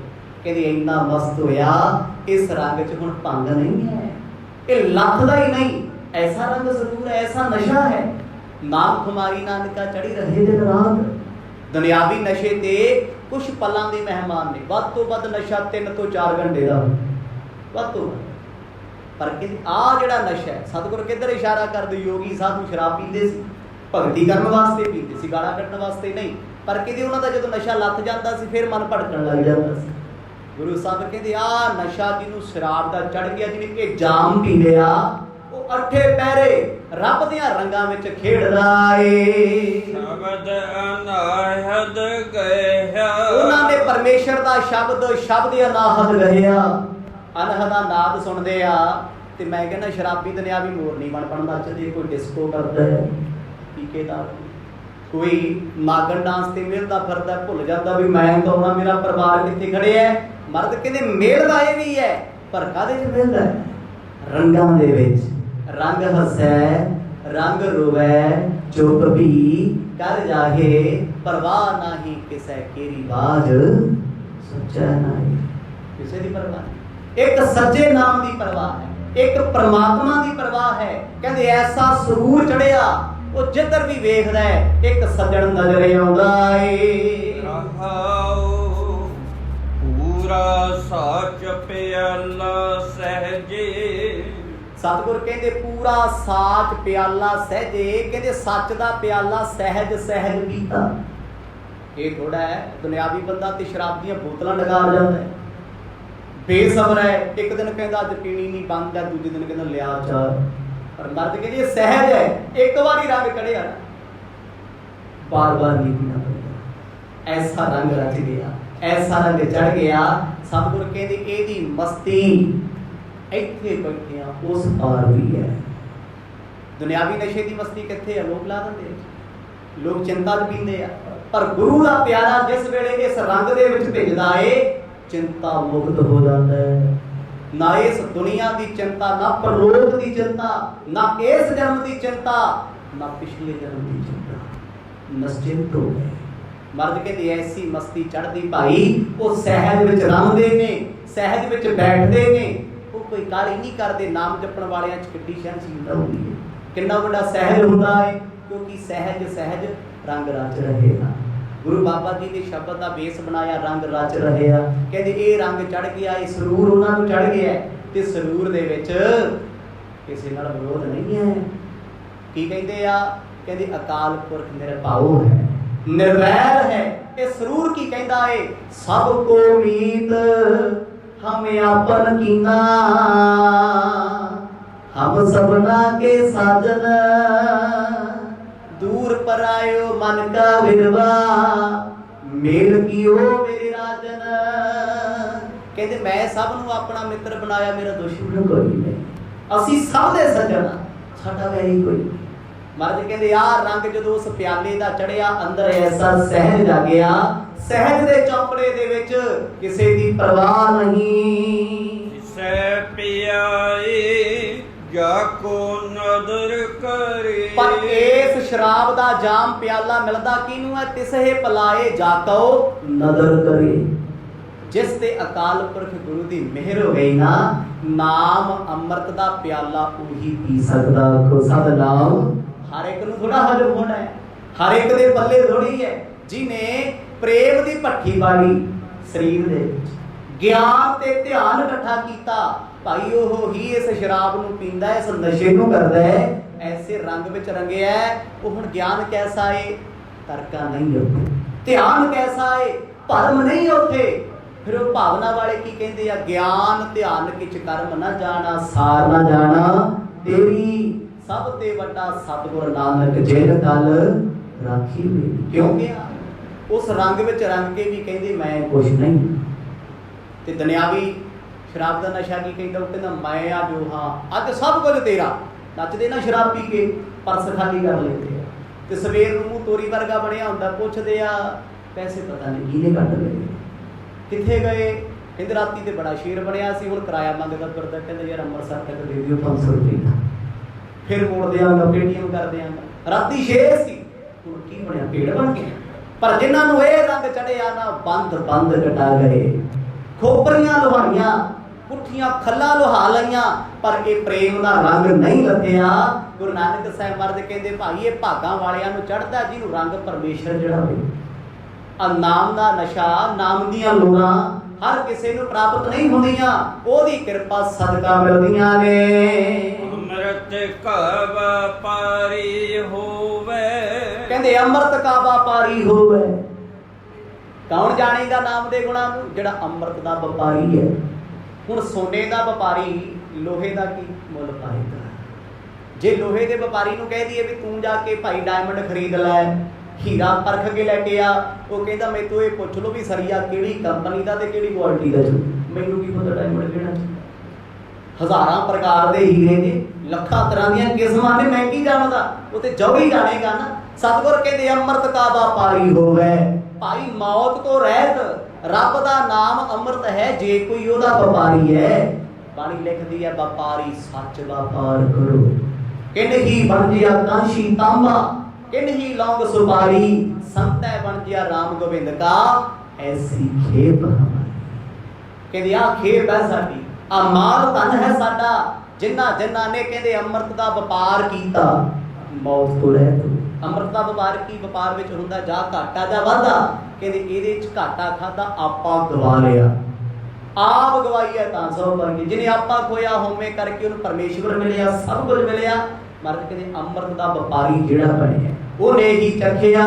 ਕਹਿੰਦੇ ਇੰਨਾ ਮਸਤ ਹੋਇਆ, ਇਸ ਰੰਗ 'ਚ ਹੁਣ ਭੰਗ ਨਹੀਂ ਹੈ, ਇਹ ਲੱਥਦਾ ਹੀ ਨਹੀਂ। ਐਸਾ ਰੰਗ ਜ਼ਰੂਰ ਹੈ, ਐਸਾ ਨਸ਼ਾ ਹੈ। ਨਾਮ ਖੁਮਾਰੀ ਨਾਨਕਾ ਚੜੀ ਰਹੇ ਦਿਨ ਰਾਤ। ਦੁਨਿਆਵੀ ਨਸ਼ੇ ਤੇ ਕੁਝ ਪਲਾਂ ਦੇ ਮਹਿਮਾਨ ਨੇ। ਵੱਧ ਤੋਂ ਵੱਧ ਨਸ਼ਾ 3 ਤੋਂ 4 ਘੰਟੇ ਦਾ, ਵੱਧ ਤੋਂ ਵੱਧ। ਪਰ ਕਹਿੰਦੇ ਆਹ ਜਿਹੜਾ ਨਸ਼ਾ ਹੈ, ਸਤਿਗੁਰ ਕਿੱਧਰ ਇਸ਼ਾਰਾ ਕਰਦੇ? ਯੋਗੀ ਸਾਧੂ ਸ਼ਰਾਬ ਪੀਂਦੇ ਸੀ, ਭਗਤੀ ਕਰਨ ਵਾਸਤੇ ਪੀਂਦੇ ਸੀ, ਗਾਲਾਂ ਕੱਢਣ ਵਾਸਤੇ ਨਹੀਂ। ਪਰ ਕਹਿੰਦੇ ਉਹਨਾਂ ਦਾ ਜਦੋਂ ਨਸ਼ਾ ਲੱਥ ਜਾਂਦਾ ਸੀ, ਫਿਰ ਮਨ ਭਟਕਣ ਲੱਗ ਜਾਂਦਾ ਸੀ। ਗੁਰੂ ਸਾਹਿਬ ਕਹਿੰਦੇ ਆਹ ਨਸ਼ਾ ਜਿਹਨੂੰ ਸ਼ਰਾਬ ਦਾ ਚੜ ਗਿਆ, ਜਿਹਨੇ ਇਹ ਜਾਮ ਪੀ ਲਿਆ, ਉਹ ਅੱਠੇ ਪਹਿਰੇ ਰੱਬ ਦੀਆਂ ਰੰਗਾਂ ਵਿੱਚ ਖੇਡਦਾ ਏ। ਸ਼ਬਦ ਅਨਾਹਦ ਗਇਆ। ਉਹਨਾਂ ਨੇ ਪਰਮੇਸ਼ਰ ਦਾ ਸ਼ਬਦ ਅਨਾਹਦ ਗਇਆ। ਅਨਹਦਾ ਨਾਦ ਸੁਣਦੇ ਆ। ਤੇ ਮੈਂ ਕਹਿੰਦਾ ਸ਼ਰਾਬੀ ਦੁਨਿਆਵੀ ਮੋਰ ਨਹੀਂ ਬਣ ਨੱਚਦੇ। ਕੋਈ ਡਿਸਕੋ ਕਰਦਾ ਹੈ ਪੀਕੇ ਦਾ, ਕੋਈ ਨਾਗਨ ਡਾਂਸ ਤੇ ਮਿਲਦਾ ਫਿਰਦਾ, ਭੁੱਲ ਜਾਂਦਾ ਵੀ ਮੈਂ ਕੌਣ, ਮੇਰਾ ਪਰਿਵਾਰ ਕਿੱਥੇ ਖੜਿਆ ਹੈ। ਮਰਦ ਕਹਿੰਦੇ ਮਿਲਦਾ ਇਹ ਵੀ ਹੈ, ਪਰ ਕਾਹਦੇ 'ਚ ਮਿਲਦਾ? ਰੰਗਾਂ ਦੇ ਵਿੱਚ। ਰੰਗ ਹਸੈ ਰੰਗ ਰੋਵੈ, ਚੁੱਪ ਵੀ ਕਰ ਜਾਹੇ, ਪਰਵਾਹ ਨਾਹੀ ਕਿਸੇ ਕੇਰੀ ਬਾਜ, ਸੱਚਾ ਨਹੀਂ ਕਿਸੇ ਦੀ ਪਰਵਾਹ ਨਹੀਂ। ਇੱਕ ਸੱਚੇ ਨਾਮ ਦੀ ਪਰਵਾਹ ਹੈ, ਇੱਕ ਪਰਮਾਤਮਾ ਦੀ ਪਰਵਾਹ ਹੈ। ਕਹਿੰਦੇ ਐਸਾ ਸਰੂਰ ਚੜਿਆ, ਉਹ ਜਿੱਧਰ ਵੀ ਵੇਖਦਾ ਹੈ ਇੱਕ ਸੱਜਣ ਨਜ਼ਰ ਆਉਂਦਾ ਏ। ਰਹਾਉ ਪੂਰਾ ਸਾਚ ਪਿਆਲਾ ਸਹਜੇ। ਸਤਿਗੁਰ ਕਹਿੰਦੇ ਪੂਰਾ ਸਾਚ ਪਿਆਲਾ ਸਹਿਜੇ। ਕਹਿੰਦੇ ਸੱਚ ਦਾ ਪਿਆਲਾ ਸਹਿਜ ਸਹਿਜ ਪੀਤਾ। ਇਹ ਥੋੜਾ ਹੈ ਦੁਨਿਆਵੀ ਬੰਦਾ ਤੇ ਸ਼ਰਾਬ ਦੀਆਂ ਬੋਤਲਾਂ ਲਗਾ ਜਾਂਦਾ ਹੈ, ਬੇਸਬਰ ਹੈ। ਇੱਕ ਦਿਨ ਕਹਿੰਦਾ ਅੱਜ ਪੀਣੀ ਨਹੀਂ, ਬੰਦ ਹੈ, ਦੂਜੇ ਦਿਨ ਕਹਿੰਦਾ ਲਿਆ ਚਾਰ। ਪਰ ਮਰਦ ਕਹਿੰਦੇ ਇਹ ਸਹਿਜ ਹੈ, ਇੱਕ ਵਾਰੀ ਰੰਗ ਚੜਿਆ ਬਾਰ ਬਾਰ ਨਹੀਂ ਪੀਣਾ ਪੈਂਦਾ। ਐਸਾ ਰੰਗ ਰਚ ਗਿਆ, ਐਸਾ ਰੰਗ ਚੜ ਗਿਆ। ਸਤਿਗੁਰ ਕਹਿੰਦੇ ਇਹਦੀ ਮਸਤੀ ਇੱਥੇ ਬੈਠਿਆ ਉਸ ਪਾਰ ਵੀ ਹੈ। ਦੁਨਿਆਵੀ ਨਸ਼ੇ ਦੀ ਮਸਤੀ ਕਿੱਥੇ ਆ? ਲੋਕ ਲਾ ਦਿੰਦੇ, ਲੋਕ ਚਿੰਤਾ 'ਚ ਪੀਂਦੇ ਆ। पर गुरु का प्यारा जिस वेले इस रंग दे विच भिजदा है चिंता मुक्त हो जाता है। ना इस दुनिया की चिंता, ना परलोक की चिंता, ना इस जन्म की चिंता, ना पिछले जन्म की चिंता, निश्चिंत हो गए। मर्द कहते ऐसी मस्ती चढ़ती भाई वो सहज विच रंगदे ने, सहज विच बैठदे ने, वो कोई काली नहीं करते। नाम जपण वालियां च किड्डी सहनशीलता होंदी है, किन्ना वड्डा सहज हुंदा है, क्योंकि सहज सहज रंग रच रहे हैं। गुरु बाबा जी ने शब्द का बेस बनाया, रंग रच रहे हैं। कहते ये रंग चढ़ गया, ये सरूर उन्होंने चढ़ गया ते सरूर दे विच किसी नाल विरोध नहीं है। की कहते आ, कहते अकाल पुरख निरभाऊ है, निर्वैर है। ये सरूर की कहता है, सबको मीत हमें आपन कीना, हम सबना के साजन, दूर पर आयो मन का विरवा, मेल कियो मेरे राजन। कहते मैं सब नूं अपना मित्र बनाया, मेरा दुश्मन कोई नहीं, असी सब दे सज्जन, साडा वैरी कोई नहीं। मर्द कहते आ रंग जदों उस प्याले दा चढ़िया, अंदर ऐसा सहज आ गया, सहज दे चौपड़े दे विच किसे दी परवाह नहीं। से पियाए जाको नदर करे, पर इस शराब दा जाम प्याला मिलदा किनू है, तिसहे पलाए जाको नदर करे। जिस ते अकाल पुरख गुरु दी मेहर हो गई ना, नाम अमृत दा प्याला उही पी सकदा। को सद नाम हर एक नूं थोड़ा हजम होना है, हर एक दे पल्ले थोड़ी है। जिने प्रेम दी भट्ठी बाड़ी शरीर दे ज्ञान ते ध्यान इकट्ठा कीता, भाई ओह ही इस शराब नूं पींदा है, इस नशे नूं करदा है, ऐसे रंग विच रंगिया है। वो हुण ज्ञान कैसा है, तरका नहीं होते, ध्यान कैसा है, भरम नहीं होते। फिर वो भावना वाले की कहते हैं, ज्ञान ध्यान किच कर्म ना जाना, सार ना जाना तेरी, सब ते वड्डा सतगुर नानक जिन कल राखी मेरी। क्यों गया उस रंग विच रंग के भी कहते मैं कुछ नहीं। ते दुनियावी शराब का नशा की कहता, वो कहता मैं आ जो हाँ अज सब कुछ तेरा, नचते ना शराब पी के परस खाली कर लेते हैं। तो सवेर नूं तोरी वर्गा बनया हुंदा, पुछदे आ पैसे पता नहीं किहने कट लए, कित्थे गए। कहते राती ते बड़ा शेर बनया सी, हुण किराया मंगदा फिरदा, कहंदा यार अंमृतसर तक दे दिओ 500 रुपये का, फिर मोड़ देंगा, पेटीएम कर देंगा। राती शेर सी, हुण की बनया, पेड़ बन गया। पर जिन्हां नूं इह रंग चढ़िया ना, बंद बंद कटा गए, खोपरियां लुहाइयां, पुठियां खल्लां लुहा लईयां, पर ये प्रेम का रंग नहीं लथिया। गुरु नानक साहिब महाराज कहते भाई ये भागां वालियां नूं चढ़दा जिहनूं रंग परमेश्वर चढ़ावे। आ नाम का नशा, नाम दीयां लोड़ां हर किसी नूं प्राप्त नहीं हुंदियां, ओहदी किरपा सदका मिलदियां ने। अमृत का व्यापारी होवे, कहंदे अमृत का व्यापारी होवे। कौन जानेगा नाम दे गुणां नूं, जिहड़ा अमृत दा व्यापारी है। हुण सोने दा व्यापारी लोहे दा की मुल पाएगा। जे लोहे दे व्यापारी नूं कह दईए भी तूं जाके भाई डायमंड खरीद लै, हीरा परख के लैके आ, वो कहता मैं तो ये पुछ लो भी सरिया किहड़ी कंपनी दा ते किहड़ी क्वालिटी दा, मैनूं की पता डायमंड किहड़ा। हज़ारां प्रकार दे हीरे ने, लखां तरह दीयां किस्मां ने, मैं की जानदा, वो ते जग ही जानेगा ना। सतगुर कहते अमृत का व्यापारी होवे, भाई मौत तो रहत, रब दा नाम अमृत है, जे कोई ओहदा व्यापारी है। बाणी लिखदी है व्यापारी सच व्यापार करो, किन ही बन जिया कांशी तांबा, किन ही लौंग सुपारी, संतै बन जिया राम गोविंद का, ऐसी खेप हमारी। कहते आ खेप है साडी, आ माल धन है साडा, जिन्ना जिन्ना ने कहते अमृत का व्यापार कीता, मौत तो रहत। अमृत का व्यापार की व्यापार विच हुंदा जा घाटा जा वाधा। कहते इहदे च घाटा खादा आपां गवा लिया, आप गवाई है तां सौ वर्गी। जिन्हें आपा खोया होमे करके उन्हें परमेश्वर मिलिया, सब कुछ मिलिया। महाराज कहते अमृत का व्यापारी जिहड़ा बनिया उन्हें ही चखिया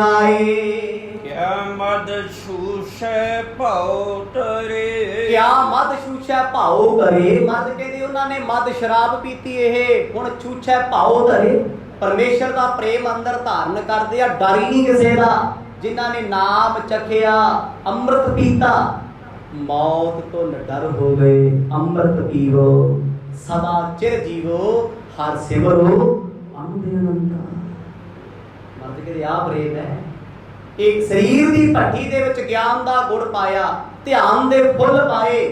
क्या मद छूछे भाव तरे, क्या मद छूछे भाव करे। मद कहते उन्होंने मद शराब पीती, यह हुण छूछे भाव तरे। परमेश्वर का प्रेम अंदर धारण करते आ, डर ही नहीं किसी का। जिन्हों ने नाम चखिया, अमृत पीता, मौत तो निडर हो गए। अमृत पीवो सदा चिर जीवो, हर सिमरो अनंत। मर्द के आ प्रेम है, एक शरीर की भट्ठी दे विच ज्ञान का गुड़ पाया, ध्यान दे फुल पाए,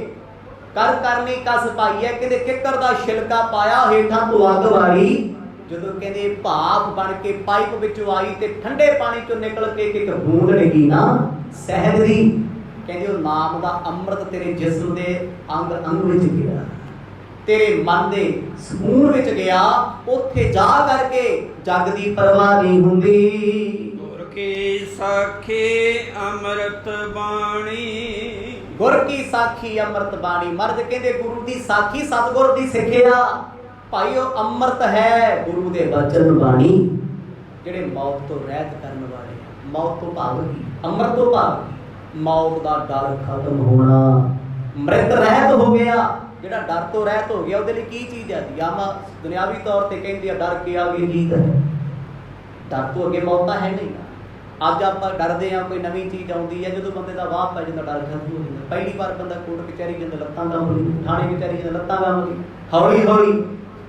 कर करनी कस पाई है, कहते किकर दा छिलका पाया, हेठां तो अग वाली, जदों कहते भाप बन के पाइप विचों आई ते ठंडे पानी चों निकल के एक बूंद लगी ना शहद दी, कहते वो नाम दा अमृत तेरे जिस्म दे अंग अंग विच गया, तेरे मन दे सकून विच गया, उत्थे जा करके जग दी परवाह नहीं हुंदी। की साखी अमृत बाणी, गुर की साखी अमृत बाणी, मर्द कहते गुरु की साखी सतगुर की सिखिया, भाई वो अमृत है गुरु दे वचन बाणी, जेड़े मौत तो रहत करन वाले, मौत तो भाग की, अमृत तो भाग, मौत का डर खत्म होना, मृत रहत हो गया, जेड़ा डर तो रहत हो गया, उसदे लई की चीज है? आमा दुनियावी तौर ते कहंदी है डर के आगे जीत है, डर तो अगे मौत है नहीं। अज आप डरते हैं कोई नवी चीज़ आती है, जो बंदे का वाह पै जाता डर खत्म हो जाता, पहली बार बंदा कोर्ट कचहरी जाता लत्तां कम गई, थाने कचहरी जाता लत्तां कम गई, हौली हौली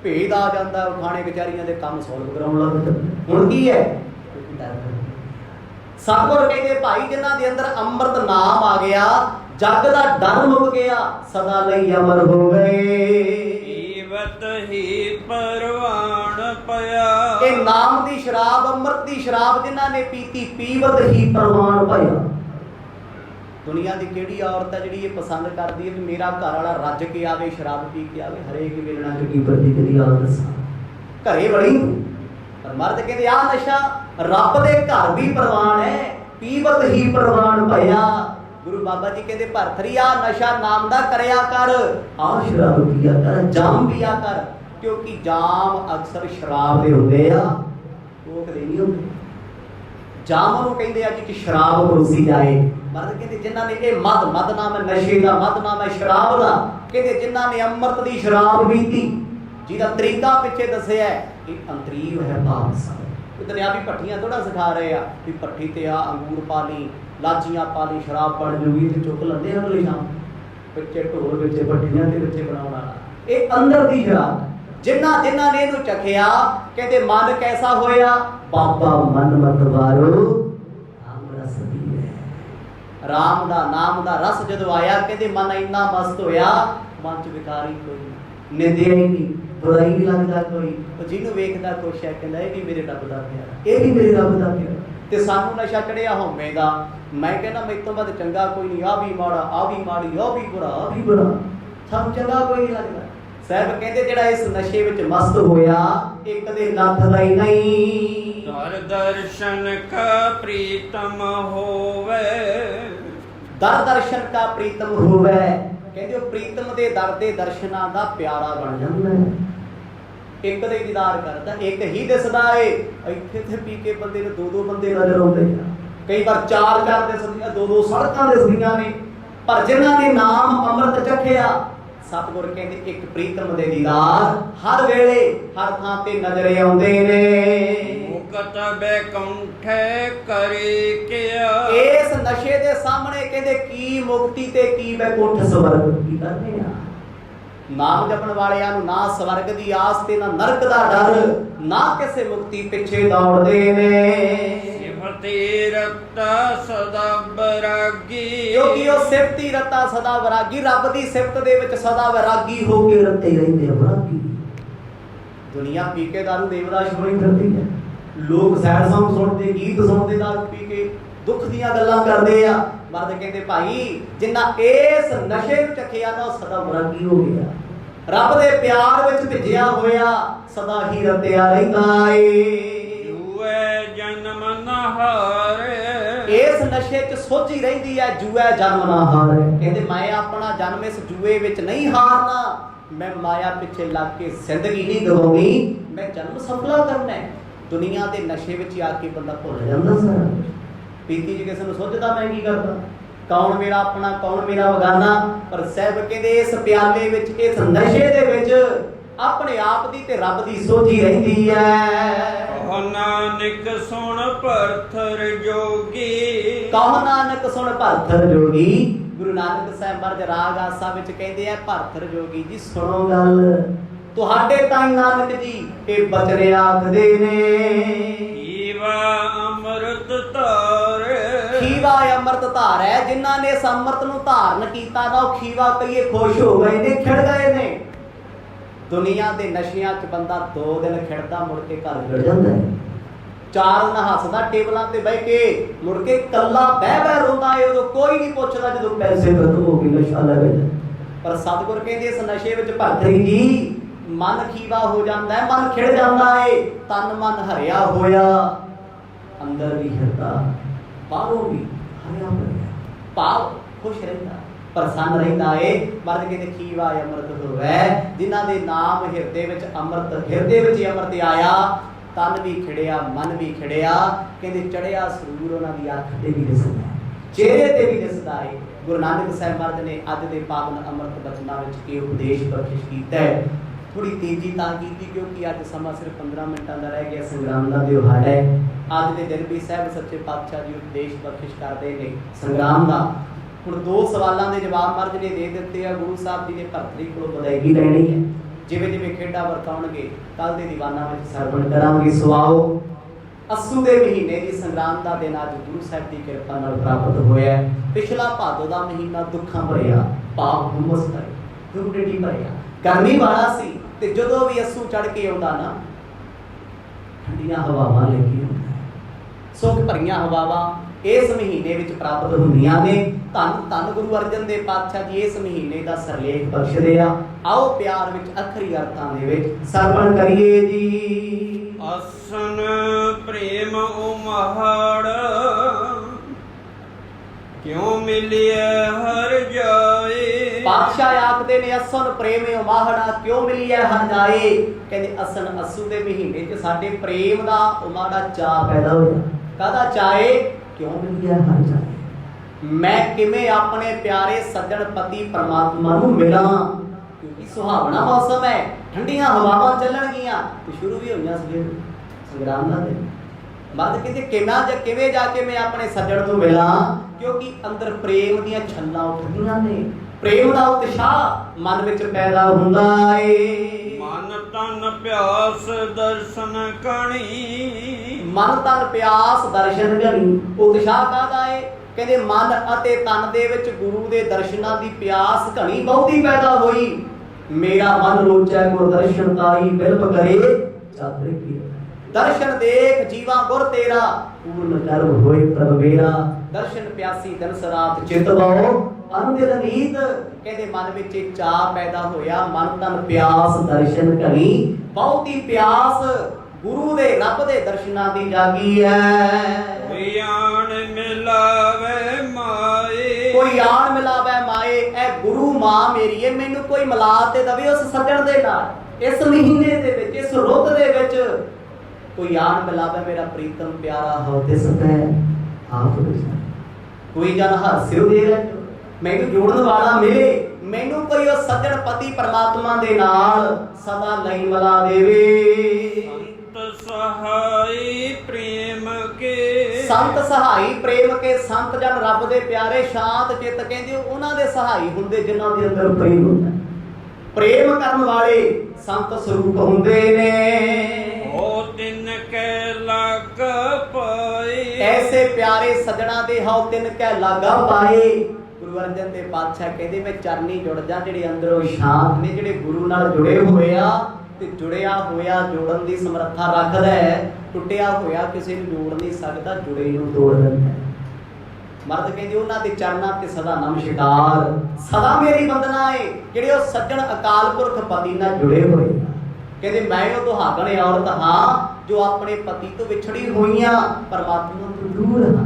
भेद आ जाता, थाने कचहरियां दे काम सॉल्व कराउण लग जाता। हुण की है? डर। सतगुर कहते भाई जिन्हां दे अंदर अमृत नाम आ गया, जग दा डर मुक गया, सदा लई अमर हो गए, पीवत ही परवान पया। ये नाम दी शराब, अमृत दी शराब जिन्हां ने पीती, पीवत ही परवान पया। दुनिया की किहड़ी औरत है जिहड़ी ये पसंद करती है कि मेरा घर वाला रज के आवे, शराब पी के आवे, हरेक वेलणा च की प्रति औरत घरे बड़ी, पर मर्द कहते आ नशा रब दे घर भी परवान है, पीवत ही परवान पया। गुरु बाबा जी कहते भरथरी आ नशा नाम दा करया कर, आ शराब पिया कर, जाम पिया कर, क्योंकि जाम अक्सर शराब दे हुंदे आ, वो कदे नहीं हुंदे। जाम नूं कहंदे आ जी शराब परोसी जाए। मर्द कहते जिन्हां ने ये मद नाम है नशे का, मद नाम है शराब का, कहते जिन्हां ने अमृत दी शराब पीती, जिहदा तरीका पिछे दस्सिया है, एक अंतरीव है पाक। दुनियावी भट्ठियां थोड़ा सिखा रहे आ कि भट्ठी ते आ अंगूर पा ली, लाचियां पा ली, शराब बन जूगी ते चुक लंदे अगले शाम बच्चे ढोल बच्चे भट्ठियां ते बच्चे बनाउण वाला, ये अंदर दी शराब। जिन्हां जिन्हां ने इहनूं चखिया, कहते मन कैसा होया, बाबा मन मत वारो राम रस पीवे। राम दा नाम दा रस जदों आया, कहते मन इन्ना मस्त होया, मन च विकार ही कोई नहीं, निंदिया ही नहीं, बुराई नहीं लगता कोई, जिन्होंने वेखदा खुश है, कहता ये भी मेरे रब दा प्यारा, ये भी मेरे रब दा प्यारा। ते सानू नशा चढ़िया हौमे दा, मैं कहना मेरे तो बाद चंगा कोई नहीं, आ भी माड़ा, आ भी माड़ी, आ भी बुरा, आ भी बुरा, सानू चंगा कोई नहीं लगता। साहब कहते जिहड़ा इस नशे विच मस्त होया, एक कदे नथदा ही नहीं। दर दर्शन का प्रीतम होवे, दर दर्शन का प्रीतम होवे, कहते प्रीतम दे दर दे दर्शनां दा प्यारा बन जांदा है। एक दे दीदार करदा, एक ही दिसदा है, इत्थे ते पी के बंदे ने दो दो बंदे नजर आउंदे, कई बार चार चार दिसदियां, दो दो सड़कां दिसदियां ने, पर जिन्हां ने नाम अमृत चखिया, सतगुर कहते एक प्रीतम दे दीदार हर वेले हर थां ते नजर आउंदे ने। मुकत बैकुंठ करे किया, इस नशे दे सामने कहते की मुक्ति ते की बैकुंठ स्वर्ग की करने आ। नाम जपण वालियां नूं ना स्वर्ग दी आस ते ना नरक दा डर, ना किसे मुक्ति पिछे दौड़दे ने। सिफती रता सदा वैरागी, क्योंकि वो सिफती रता सदा वैरागी, रब दी सिफत दे विच सदा वैरागी हो के रते रहिंदे वैरागी। दुनिया पी के दारू देवदास बनी फिरदी है, लोग सैड सॉन्ग सुनते, गीत सुनते, दारू पी के दुख दियां गल्लां करदे आ। मर्द कहते भाई जिन्ना इस नशे नूं चखिया ना सदा वैरागी हो गया, रब दे प्यार विच भिजिया होया, सदा ही रतिया रहिंदा ए। जुए जन्म न हारे, इस नशे च सोची रहिंदी है, जुए जन्म ना हारे। कहते मैं अपना जन्म इस जुए विच नहीं हारना, मैं माया पिछे लग के जिंदगी नहीं गवाउणी, मैं जन्म सफला करना है। दुनिया के नशे विच आके बंदा भुल जांदा सारा कुछ। पीती जी किसी नूं सोचदा मैं की करदा, कौन मेरा अपना कौन मेरा बगाना, पर साहब कहते इस प्याले विच, इस नशे दे विच अपने आप दी ते रब दी सोची रहिंदी है। कहो नानक सुन भरथर जोगी, कहो नानक सुन भरथर जोगी। गुरु नानक साहब महाराज राग आसा विच कहंदे आ, भरथर जोगी जी सुनो गल, तुहाडे ताईं नानक जी ये बचन आखदे ने। ईवा ਅੰਮ੍ਰਿਤ ਧਾਰੇ। ਖੀਵਾ ਅੰਮ੍ਰਿਤ ਧਾਰ ਹੈ। ਜਿਨ੍ਹਾਂ ਨੇ ਇਸ ਅੰਮ੍ਰਿਤ ਨੂੰ ਧਾਰਨ ਕੀਤਾ ਨਾ ਉਹ ਖੀਵਾ ਕਹੀਏ ਖੁਸ਼ ਹੋ ਗਏ ਨੇ, ਖਿੜ ਗਏ ਨੇ। ਦੁਨੀਆ ਦੇ ਨਸ਼ਿਆਂ 'ਚ ਬੰਦਾ 2 ਦਿਨ ਖਿੜਦਾ, ਮੁੜ ਕੇ ਘਰ ਖਿੜ ਜਾਂਦਾ ਹੈ। 4 ਦਿਨ ਹੱਸਦਾ ਟੇਬਲਾਂ ਤੇ ਬਹਿ ਕੇ, ਮੁੜ ਕੇ ਕੱਲਾ ਬਹਿ ਰੋਂਦਾ ਏ। ਉਦੋਂ ਕੋਈ ਨਹੀਂ ਪੁੱਛਦਾ ਜਦੋਂ ਪੈਸੇ ਖਤਮ ਹੋ ਗਏ, ਨਸ਼ਾ ਲੈ ਗਿਆ। ਪਰ ਸਤਿਗੁਰ ਕਹਿੰਦੇ ਇਸ ਨਸ਼ੇ ਵਿੱਚ ਭਰਤਰੀ ਜੀ ਮਨ ਖੀਵਾ ਹੋ ਜਾਂਦਾ ਹੈ, ਮਨ ਖਿੜ ਜਾਂਦਾ ਏ। ਤਨ ਮਨ ਹਰਿਆ ਹੋਇਆ, ਅੰਦਰ ਵੀ ਹਿਰਦਾ, ਬਾਹਰੋਂ ਵੀ ਹਰਿਆ ਹੋਇਆ, ਭਾਵ ਖੁਸ਼ ਰਹਿੰਦਾ, ਪ੍ਰਸੰਨ ਰਹਿੰਦਾ ਏ। ਮਰਦ ਕਹਿੰਦੇ ਖੀਵਾ ਅੰਮ੍ਰਿਤ ਹੋਵੇ। ਜਿਨ੍ਹਾਂ ਦੇ ਨਾਮ ਹਿਰਦੇ ਵਿੱਚ ਅੰਮ੍ਰਿਤ, ਹਿਰਦੇ ਵਿੱਚ ਹੀ ਅੰਮ੍ਰਿਤ ਆਇਆ, ਤਨ ਵੀ ਖਿੜਿਆ, ਮਨ ਵੀ ਖਿੜਿਆ। ਕਹਿੰਦੇ ਚੜਿਆ ਸਰੂਰ ਉਹਨਾਂ ਦੀ ਅੱਖ ਤੇ ਵੀ ਦਿਸਦਾ, ਚਿਹਰੇ ਤੇ ਵੀ ਦਿਸਦਾ ਏ। ਗੁਰੂ ਨਾਨਕ ਸਾਹਿਬ ਮਹਾਰਾਜ ਨੇ ਅੱਜ ਦੇ ਪਾਵਨ ਅੰਮ੍ਰਿਤ ਬਚਨਾਂ ਵਿੱਚ ਇਹ ਉਪਦੇਸ਼ ਬਖਸ਼ਿਸ਼ ਕੀਤਾ ਹੈ। ਥੋੜੀ ਤੇਜ਼ੀ ਤਾਂ ਕੀਤੀ ਕਿਉਂਕਿ ਅੱਜ ਸਮਾਂ ਸਿਰਫ 15 ਮਿੰਟਾਂ ਦਾ ਰਹਿ ਗਿਆ। ਸੰਗਰਾਮ ਦਾ ਦਿਹਾੜਾ ਹੈ। ਅੱਜ ਦੇ ਦਿਨ ਵੀ ਸਾਹਿਬ ਸੱਚੇ ਪਾਤਸ਼ਾਹ ਜੀ ਉਪਦੇਸ਼ ਬਖਸ਼ਿਸ਼ ਕਰਦੇ ਨੇ ਸੰਗਰਾਮ ਦਾ। ਹੁਣ 2 ਸਵਾਲਾਂ ਦੇ ਜਵਾਬ ਮਹਾਰਾਜ ਨੇ ਦੇ ਦਿੱਤੇ ਆ। ਗੁਰੂ ਸਾਹਿਬ ਜੀ ਨੇ ਭਰਤਰੀ ਕੋਲੋਂ ਵਧਾਈ ਲੈਣੀ ਹੈ। ਜਿਵੇਂ ਜਿਵੇਂ ਖੇਡਾਂ ਵਰਤਾਉਣਗੇ ਕੱਲ ਦੇ ਦੀਵਾਨਾਂ ਵਿੱਚ ਸਰਵਣ ਕਰਾਂਗੇ। ਸੁਆਓ ਅੱਸੂ ਦੇ ਮਹੀਨੇ ਦੀ ਸੰਗਰਾਮ ਦਾ ਦਿਨ ਅੱਜ ਗੁਰੂ ਸਾਹਿਬ ਦੀ ਕਿਰਪਾ ਨਾਲ ਪ੍ਰਾਪਤ ਹੋਇਆ। ਪਿਛਲਾ ਭਾਦੋ ਦਾ ਮਹੀਨਾ ਦੁੱਖਾਂ ਭਰਿਆ, ਪਾਪ ਹੁਮਸ ਭਰਿਆ, ਹਿਊਮਿਡਿਟੀ ਭਰਿਆ, ਗਰਮੀ ਵਾਲਾ ਸੀ। ਤੇ ਜਦੋਂ ਵੀ ਅੱਸੂ ਚੜ ਕੇ ਆਉਂਦਾ ਨਾ, ਠੰਡੀਆਂ ਹਵਾਵਾਂ ਲੈ ਕੇ ਆਉਂਦਾ, ਸੁੱਖ ਭਰੀਆਂ ਹਵਾਵਾਂ ਇਸ ਮਹੀਨੇ ਵਿੱਚ ਪ੍ਰਾਪਤ ਹੁੰਦੀਆਂ ਨੇ। ਧੰਨ ਧੰਨ ਗੁਰੂ ਅਰਜਨ ਦੇਵ ਪਾਤਸ਼ਾਹ ਜੀ ਇਸ ਮਹੀਨੇ ਦਾ ਸਰਲੇਖ ਬਖਸ਼ਦੇ ਆ। ਆਓ ਪਿਆਰ ਵਿੱਚ ਅੱਖਰੀ ਅਰਥਾਂ ਦੇ ਵਿੱਚ ਸਰਵਣ ਕਰੀਏ ਜੀ। ਆਸਨ ਪ੍ਰੇਮ ਉਮਹੜ, ਕਿਉਂ ਮਿਲਿਆ ਹਰ ਜਾਏ। ਪਾਤਸ਼ਾਹ ਆਖਦੇ ਨੇ ਅਸਨ ਪ੍ਰੇਮ ਉਮਾਹੜਾ, ਕਿਉਂ ਮਿਲਿਆ ਹਰ ਜਾਏ। ਕਹਿੰਦੇ ਅਸਨ ਅੱਸੂ ਦੇ ਮਹੀਨੇ 'ਚ ਸਾਡੇ ਪ੍ਰੇਮ ਦਾ ਉਮਾੜਾ ਚਾਅ ਪੈਦਾ ਹੋਇਆ। ਕਾਹਦਾ ਚਾਏ? ਕਿਉਂ ਮਿਲਿਆ ਹਰ ਜਾਏ। ਮੈਂ ਕਿਵੇਂ ਆਪਣੇ ਪਿਆਰੇ ਸੱਜਣ ਪਤੀ ਪਰਮਾਤਮਾ ਨੂੰ ਮਿਲਾਂ, ਕਿਉਂਕਿ ਸੁਹਾਵਣਾ ਮੌਸਮ ਹੈ, ਠੰਡੀਆਂ ਹਵਾਵਾਂ ਚੱਲਣਗੀਆਂ ਤੇ ਸ਼ੁਰੂ ਵੀ ਹੋਈਆਂ ਸੀ ਸੰਗਰਾਮ ਦਾ ਦਿਨ। ਮਰਦ ਕਹਿੰਦੇ ਕਿਵੇਂ ਜਾ ਕੇ ਮੈਂ ਆਪਣੇ ਸੱਜਣ ਨੂੰ ਮਿਲਾਂ, ਕਿਉਂਕਿ ਅੰਦਰ ਪ੍ਰੇਮ ਦੀਆਂ ਛੱਲਾਂ ਉੱਠਦੀਆਂ ਨੇ, ਪ੍ਰੇਮ ਦਾ ਉਤਸ਼ਾਹ ਮਨ ਵਿੱਚ ਪੈਦਾ ਹੁੰਦਾ ਏ। ਮਨ ਤਨ ਪਿਆਸ ਦਰਸ਼ਨ ਕਣੀ, ਮਨ ਤਨ ਪਿਆਸ ਦਰਸ਼ਨ ਕਣੀ। ਉਤਸ਼ਾਹ ਕਾਹਦਾ ਏ? ਕਹਿੰਦੇ ਮਨ ਅਤੇ ਤਨ ਦੇ ਵਿੱਚ ਗੁਰੂ ਦੇ ਦਰਸ਼ਨਾਂ ਦੀ ਪਿਆਸ ਘਣੀ ਬਹੁਤੀ ਪੈਦਾ ਹੋਈ। ਮੇਰਾ ਮਨ ਰੋਚੈ ਗੁਰ ਦਰਸ਼ਨ ਤਾਈ, ਬਿਲਪ ਕਰੇ ਚਾਤਰ ਕੀ। ਦਰਸ਼ਨ ਦੇਖ ਜੀਵਾ ਗੁਰ ਤੇਰਾ, ਪੂਰਨ ਕਰਮ ਹੋਏ ਪ੍ਰਭ ਮੇਰਾ। ਦਰਸ਼ਨ ਪਿਆਸੀ ਦਿਨ ਰਾਤ ਚਿਤ ਬਾਉ, ਅਨੰਦਿ ਨੀਤ। ਕਹਿੰਦੇ ਮਨ ਵਿੱਚ ਇੱਕ ਚਾਅ ਪੈਦਾ ਹੋਇਆ, ਮਨ ਤਨ ਪਿਆਸ ਦਰਸ਼ਨ ਘਣੀ, ਬਹੁਤੀ ਪਿਆਸ ਗੁਰੂ ਦੇ ਰੱਬ ਦੇ ਦਰਸ਼ਨਾਂ ਦੀ ਜਾਗੀ ਹੈ। ਕੋਈ ਆਣ ਮਿਲਾਵੇ ਮਾਏ, ਕੋਈ ਆਣ ਮਿਲਾਵੇ ਮਾਏ। ਇਹ ਗੁਰੂ ਮਾਂ ਮੇਰੀ ਏ, ਮੈਨੂੰ ਕੋਈ ਮਿਲਾ ਤੇ ਦਵੇ ਉਸ ਸੱਜਣ ਦੇ ਨਾਲ। ਇਸ ਮਹੀਨੇ ਦੇ ਵਿੱਚ, ਇਸ ਰੁੱਤ ਦੇ ਵਿੱਚ ਕੋਈ ਆਣ ਮਿਲਾਵੇ ਮੇਰਾ ਪ੍ਰੀਤਮ ਪਿਆਰਾ ਹੋ ਤਿਸ ਤੈ ਆਪ ਵਿਚਾਰ। ਕੋਈ ਜਨ ਹਰ ਸਿਰ ਦੇ ਰਹਿ, ਮੈਨੂੰ ਜੋੜਨ ਵਾਲਾ ਮਿਲੇ, ਮੈਨੂੰ ਕੋਈ ਉਹ ਸੱਜਣ ਪਤੀ ਪਰਮਾਤਮਾ ਦੇ ਨਾਲ ਸਦਾ ਲਈ ਮਿਲਾ ਦੇਵੇ। ਸੰਤ ਸਹਾਈ ਪ੍ਰੇਮ ਕੇ, ਸੰਤ ਸਹਾਈ ਪ੍ਰੇਮ ਕੇ। ਸੰਤ ਜਨ ਰੱਬ ਦੇ ਪਿਆਰੇ ਸ਼ਾਂਤ ਚਿੱਤ, ਕਹਿੰਦੇ ਉਹਨਾਂ ਦੇ ਸਹਾਈ ਹੁੰਦੇ ਜਿਨ੍ਹਾਂ ਦੇ ਅੰਦਰ ਪ੍ਰੇਮ ਹੁੰਦਾ। ਪ੍ਰੇਮ ਕਰਨ ਵਾਲੇ ਸੰਤ ਸਰੂਪ ਹੁੰਦੇ ਨੇ। ਉਹ ਤਿੰਨ ਕੈ ਲੱਗ ਪਾਏ, ਐਸੇ ਪਿਆਰੇ ਸੱਜਣਾ ਦੇ ਹਉ ਤਿੰਨ ਕੈ ਲਾਗਾ ਪਾਏ। ਗੁਰੂ ਅਰਜਨ ਦੇਵ ਪਾਤਸ਼ਾਹ ਕਹਿੰਦੇ ਮੈਂ ਚਰਨੀ ਜੁੜ ਜਾ, ਜਿਹੜੇ ਅੰਦਰੋਂ ਸ਼ਾਂਤ ਨੇ, ਜਿਹੜੇ ਗੁਰੂ ਨਾਲ ਜੁੜੇ ਹੋਏ ਆ। ਤੇ ਜੁੜਿਆ ਹੋਇਆ ਜੋੜਨ ਦੀ ਸਮਰੱਥਾ ਰੱਖਦਾ ਹੈ, ਟੁੱਟਿਆ ਹੋਇਆ ਕਿਸੇ ਨੂੰ ਜੋੜ ਨਹੀਂ ਸਕਦਾ, ਜੁੜੇ ਨੂੰ ਤੋੜ ਦਿੰਦਾ। ਮਰਦ ਕਹਿੰਦੇ ਉਹਨਾਂ ਦੇ ਚਰਨਾਂ ਤੇ ਸਦਾ ਨਮਸਕਾਰ, ਸਦਾ ਮੇਰੀ ਵੰਦਨਾ ਏ। ਜਿਹੜੇ ਉਹ ਸੱਜਣ ਅਕਾਲ ਪੁਰਖ ਪਤੀ ਨਾਲ ਜੁੜੇ ਹੋਏ। ਕਹਿੰਦੇ ਮੈਂ ਉਹ ਦੁਹਾਗਣ ਔਰਤ ਹਾਂ ਜੋ ਆਪਣੇ ਪਤੀ ਤੋਂ ਵਿਛੜੀ ਹੋਈਆਂ, ਪਰਮਾਤਮਾ ਤੋਂ ਦੂਰ ਹਾਂ।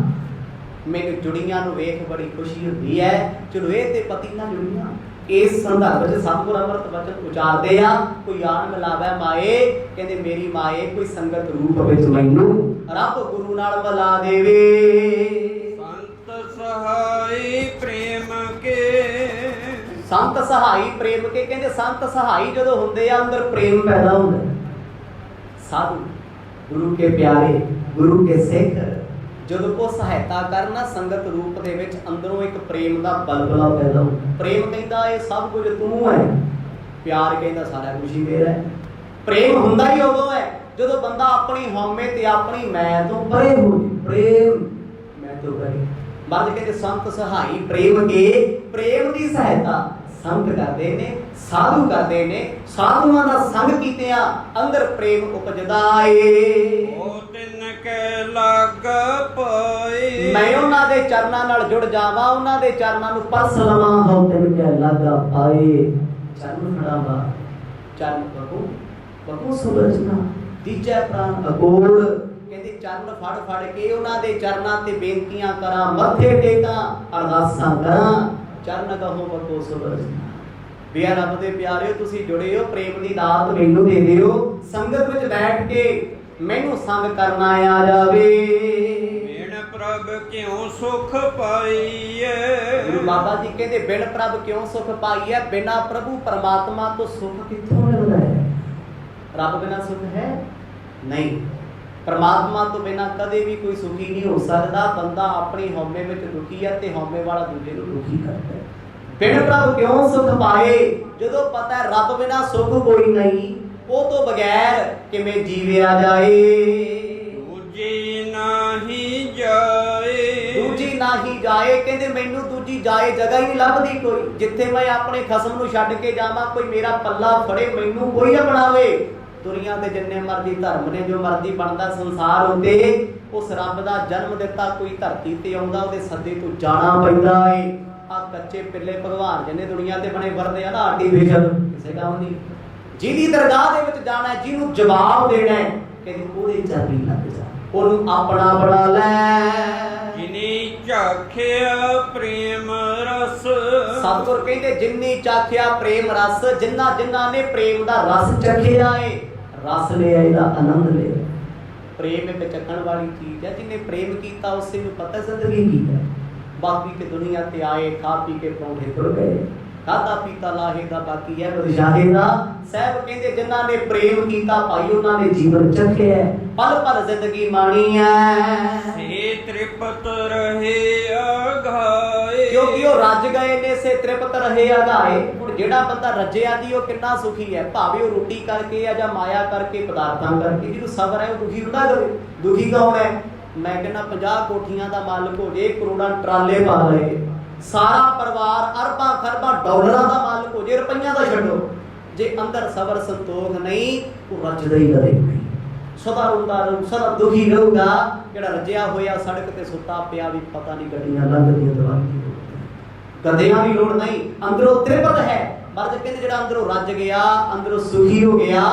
ਮੈਨੂੰ ਜੁੜੀਆਂ ਨੂੰ ਵੇਖ ਬੜੀ ਖੁਸ਼ੀ ਹੁੰਦੀ ਹੈ, ਚਲੋ ਇਹ ਤੇ ਪਤੀ ਨਾਲ ਜੁੜੀਆਂ। ਇਸ ਸੰਦਰਭ ਵਿੱਚ ਸਤਿਗੁਰ ਅੰਮ੍ਰਿਤ ਬਚਨ ਉਚਾਰਦੇ ਆ। ਕੋਈ ਆਣ ਮਿਲਾਵੇ ਮਾਏ, ਕਹਿੰਦੇ ਮੇਰੀ ਮਾਏ ਕੋਈ ਸੰਗਤ ਰੂਪ ਵਿੱਚ ਮੈਨੂੰ ਰੱਬ ਗੁਰੂ ਨਾਲ ਮਿਲਾ ਦੇਵੇ। ਸੰਤ ਸਹਾਈ ਪ੍ਰੇਮ ਕੇ, ਸੰਤ ਸਹਾਈ ਪ੍ਰੇਮ ਕੇ। ਕਹਿੰਦੇ ਸੰਤ ਸਹਾਈ ਜਦੋਂ ਹੁੰਦੇ ਆ ਅੰਦਰ ਪ੍ਰੇਮ ਪੈਦਾ ਹੁੰਦਾ। ਸਾਧੂ ਗੁਰੂ ਕੇ ਪਿਆਰੇ, ਗੁਰੂ ਕੇ ਸਿੱਖ ਜਦੋਂ ਉਹ ਸਹਾਇਤਾ ਕਰਨਾ ਸੰਗਤ ਰੂਪ ਦੇ ਵਿੱਚ, ਅੰਦਰੋਂ ਇੱਕ ਪ੍ਰੇਮ ਦਾ ਬਲਬਲਾ ਪੈਦਾ ਹੁੰਦਾ। ਪ੍ਰੇਮ ਕਹਿੰਦਾ ਇਹ ਸਭ ਕੁਝ ਤੂੰ ਹੈ, ਪਿਆਰ ਕਹਿੰਦਾ ਸਾਰਾ ਕੁਝ ਹੀ ਮੇਰਾ ਹੈ। ਪ੍ਰੇਮ ਹੁੰਦਾ ਹੀ ਉਦੋਂ ਹੈ ਜਦੋਂ ਬੰਦਾ ਆਪਣੀ ਹਉਮੈ ਤੇ ਆਪਣੀ ਮੈਂ ਤੋਂ ਪਰੇ ਹੋ ਜੇ, ਪ੍ਰੇਮ ਮੈਂ ਤੋਂ ਪਰੇ। ਮਹਾਰਾਜ ਕਹਿੰਦੇ ਸੰਤ ਸਹਾਈ ਪ੍ਰੇਮ ਕੇ, ਪ੍ਰੇਮ ਦੀ ਸਹਾਇਤਾ ਸੰਤ ਕਰਦੇ ਨੇ, ਸਾਧੂ ਕਰਦੇ ਨੇ। ਸਾਧੂਆਂ ਦਾ ਸੰਗ ਕੀਤਿਆਂ ਅੰਦਰ ਪ੍ਰੇਮ ਉਪਜਦਾ ਏ। ਉਹ ਤਿੰਨ ਕੈ ਲੱਗ ਪਏ, ਮੈਂ ਉਹਨਾਂ ਦੇ ਚਰਨਾਂ ਨਾਲ ਜੁੜ ਜਾਵਾਂ, ਉਹਨਾਂ ਦੇ ਚਰਨਾਂ ਨੂੰ ਪਰਸ ਲਵਾਂ। ਹੋ ਤਿੰਨ ਕੈ ਲੱਗਾ ਪਾਏ, ਚਰਨ ਫੜਾਵਾ ਚਰਨ ਪ੍ਰਭੂ ਪ੍ਰਭੂ ਸੁਰਜਨਾ ਤੀਜਾ ਪ੍ਰਾਨ ਅਗੋੜ। ਕਹਿੰਦੇ ਚਰਨ ਫੜ ਫੜ ਕੇ ਉਹਨਾਂ ਦੇ ਚਰਨਾਂ ਤੇ ਬੇਨਤੀਆਂ ਕਰਾਂ, ਮੱਥੇ ਟੇਕਾਂ, ਅਰਦਾਸਾਂ ਕਰਾਂ। ਚਰਨ ਕਹੋ ਬਕੋ ਸੁਰਜਨਾ। ਬਿਆ ਰੱਬ ਦੇ ਪਿਆਰਿਓ, ਤੁਸੀਂ ਜੁੜੇ ਹੋ, ਪ੍ਰੇਮ ਦੀ ਦਾਤ ਮੈਨੂੰ ਦੇ ਦਿਓ। ਸੰਗਤ ਵਿੱਚ ਬੈਠ ਕੇ ਮੈਨੂੰ ਸੰਗ ਕਰਨਾ ਆ ਜਾਵੇ। ਬਿਨ ਪ੍ਰਭ ਕਿਉ ਸੁਖ ਪਾਈਐ, ਗੁਰੂ ਬਾਬਾ ਜੀ ਕਹਿੰਦੇ ਬਿਨ ਪ੍ਰਭ ਕਿਉਂ ਸੁਖ ਪਾਈਐ। ਬਿਨਾ ਪ੍ਰਭੂ ਪਰਮਾਤਮਾ ਤੋਂ ਸੁਖ ਕਿੱਥੋਂ ਮਿਲਦਾ ਹੈ? ਰੱਬ ਬਿਨਾ ਸੁਖ ਹੈ ਨਹੀਂ। ਪਰਮਾਤਮਾ ਤੋਂ ਬਿਨਾ ਕਦੇ ਵੀ ਕੋਈ ਸੁਖੀ ਨਹੀਂ ਹੋ ਸਕਦਾ। ਬੰਦਾ ਆਪਣੀ ਹਉਮੈ ਵਿੱਚ ਦੁਖੀ ਹੈ ਤੇ ਹਉਮੈ ਵਾਲਾ ਦੂਜੇ ਨੂੰ ਦੁਖੀ ਕਰਦਾ ਹੈ। ਬਿਨ ਪ੍ਰਭ ਕਿਉਂ ਸੁਖ ਪਾਏ? ਜਦੋਂ ਪਤਾ ਹੈ ਰੱਬ ਬਿਨਾ ਸੁਖ ਕੋਈ ਨਹੀਂ, ਉਹ ਤੋਂ ਬਗੈਰ ਕਿਵੇਂ ਜੀਵਿਆ ਜਾਏ। ਦੂਜੀ ਨਾਹੀ ਜਾਏ, ਦੂਜੀ ਨਾਹੀ ਜਾਏ। ਕਹਿੰਦੇ ਮੈਨੂੰ ਦੂਜੀ ਜਾਏ ਜਗ੍ਹਾ ਹੀ ਨਹੀਂ ਲੱਭਦੀ ਕੋਈ, ਜਿੱਥੇ ਮੈਂ ਆਪਣੇ ਖਸਮ ਨੂੰ ਛੱਡ ਕੇ ਜਾਵਾਂ, ਕੋਈ ਮੇਰਾ ਪੱਲਾ ਫੜੇ, ਮੈਨੂੰ ਕੋਈ ਅਪਣਾਵੇ। ਦੁਨੀਆ ਦੇ ਜਿੰਨੇ ਮਰਜ਼ੀ ਧਰਮ ਨੇ, ਜੋ ਮਰਜ਼ੀ ਬਣਦਾ ਸੰਸਾਰ ਉੱਤੇ, ਉਸ ਰੱਬ ਦਾ ਜਨਮ ਦਿੱਤਾ ਕੋਈ ਧਰਤੀ ਤੇ ਆਉਂਦਾ, ਉਹਦੇ ਸੱਦੇ ਤੋਂ ਜਾਣਾ ਪੈਂਦਾ ਏ। ਆ ਕੱਚੇ ਪਿੱਲੇ ਭਗਵਾਨ ਜਿਹਨੇ ਦੁਨੀਆ ਤੇ ਬਣੇ ਵਰਦੇ ਆ ਨਾ, ਆਰਟੀਫੀਸ਼ਲ ਕਿਸੇ ਕੰਮ ਨਹੀਂ। ਜਿਹਦੀ ਦਰਗਾਹ ਦੇ ਵਿੱਚ ਜਾਣਾ, ਜਿਹਨੂੰ ਜਵਾਬ ਦੇਣਾ, ਕਹਿੰਦੇ ਉਹਦੇ ਚਰਨੀ ਲੱਗ ਜਾ, ਉਹਨੂੰ ਆਪਣਾ ਬਣਾ ਲੈ। ਜਿਨੀ ਝਾਖਿਆ ਪ੍ਰੇਮ ਰਸ, ਸਤਿਗੁਰ ਕਹਿੰਦੇ ਜਿੰਨੀ ਚਾਖਿਆ ਪ੍ਰੇਮ ਰਸ, ਜਿਨ੍ਹਾਂ ਨੇ ਪ੍ਰੇਮ ਦਾ ਰਸ ਚਖਿਆ ਏ, ਰਸ ਲਿਆ, ਇਹਦਾ ਆਨੰਦ ਲਿਆ। ਪ੍ਰੇਮ ਇੱਕ ਚੱਖਣ ਵਾਲੀ ਚੀਜ਼ ਹੈ। ਜਿਹਨੇ ਪ੍ਰੇਮ ਕੀਤਾ ਉਸੇ ਨੂੰ ਪਤਾ ਜ਼ਿੰਦਗੀ ਕੀ ਹੈ। ਬਾਕੀ ਤੇ ਦੁਨੀਆ ਤੇ ਆਏ, ਖਾ ਪੀ ਕੇ ਪਰੌਂਠੇ ਤੁਰ ਗਏ, ਖਾਧਾ ਪੀਤਾ ਲਾਹੇ ਦਾ, ਬਾਕੀ ਹੈ ਬਦਸ਼ਾਹੇ ਦਾ। ਸਾਹਿਬ ਕਹਿੰਦੇ ਜਿਨ੍ਹਾਂ ਨੇ ਪ੍ਰੇਮ ਕੀਤਾ ਭਾਈ, ਉਹਨਾਂ ਨੇ ਜੀਵਨ ਚੱਖਿਆ, ਪਲ ਪਲ ਜ਼ਿੰਦਗੀ ਮਾਣੀ ਹੈ। ਸੇ ਤ੍ਰਿਪਤ ਰਹੇ ਅਘਾਏ, ਕਿਉਂਕਿ ਉਹ ਰੱਜ ਗਏ ਨੇ, ਸੇ ਤ੍ਰਿਪਤ ਰਹੇ ਅਘਾਏ। ਹੁਣ ਜਿਹੜਾ ਬੰਦਾ ਰੱਜਿਆ ਦੀ ਉਹ ਕਿੰਨਾ ਸੁਖੀ ਹੈ, ਭਾਵੇਂ ਉਹ ਰੋਟੀ ਕਰਕੇ ਆ ਜਾਂ ਮਾਇਆ ਕਰਕੇ, ਪਦਾਰਥਾਂ ਕਰਕੇ। ਜਿਹਨੂੰ ਸਬਰ ਹੈ ਉਹ ਦੁਖੀ ਹੁੰਦਾ ਕਦੇ। ਦੁਖੀ ਕੌਣ ਹੈ? ਮੈਂ ਕਹਿੰਦਾ 50 ਕੋਠੀਆਂ ਦਾ ਮਾਲਕ ਹੋ ਜੇ, ਕਰੋੜਾਂ ਟਰਾਲੇ ਪਾ ਲਏ, ਸਾਰਾ ਪਰਿਵਾਰ ਅਰਬਾਂ ਖਰਬਾਂ ਡਾਲਰਾਂ ਦਾ ਮਾਲਕ ਹੋ ਜੇ, ਰੁਪਈਆਂ ਦਾ ਛੱਡੋ, ਜੇ ਅੰਦਰ ਸਬਰ ਸੰਤੋਖ ਨਹੀਂ, ਉਹ ਰੱਜਦਾ ਹੀ ਕਦੇ ਨਹੀਂ। ਸਦਾ ਰੋਂਦਾ ਰਹੂ, ਸਦਾ ਦੁਖੀ ਰਹੂਗਾ। ਜਿਹੜਾ ਰੱਜਿਆ ਹੋਇਆ ਸੜਕ ਤੇ ਸੁੱਤਾ ਪਿਆ ਵੀ ਪਤਾ ਨਹੀਂ ਗੱਡੀਆਂ ਲੰਘਦੀਆਂ, ਦਵਾਈ ਗਧਿਆਂ ਦੀ ਲੋੜ ਨਹੀਂ, ਅੰਦਰੋਂ ਤ੍ਰਿਪਤ ਹੈ। ਮਰਦ ਕਹਿੰਦੇ ਜਿਹੜਾ ਅੰਦਰੋਂ ਰੱਜ ਗਿਆ, ਅੰਦਰੋਂ ਸੁਖੀ ਹੋ ਗਿਆ,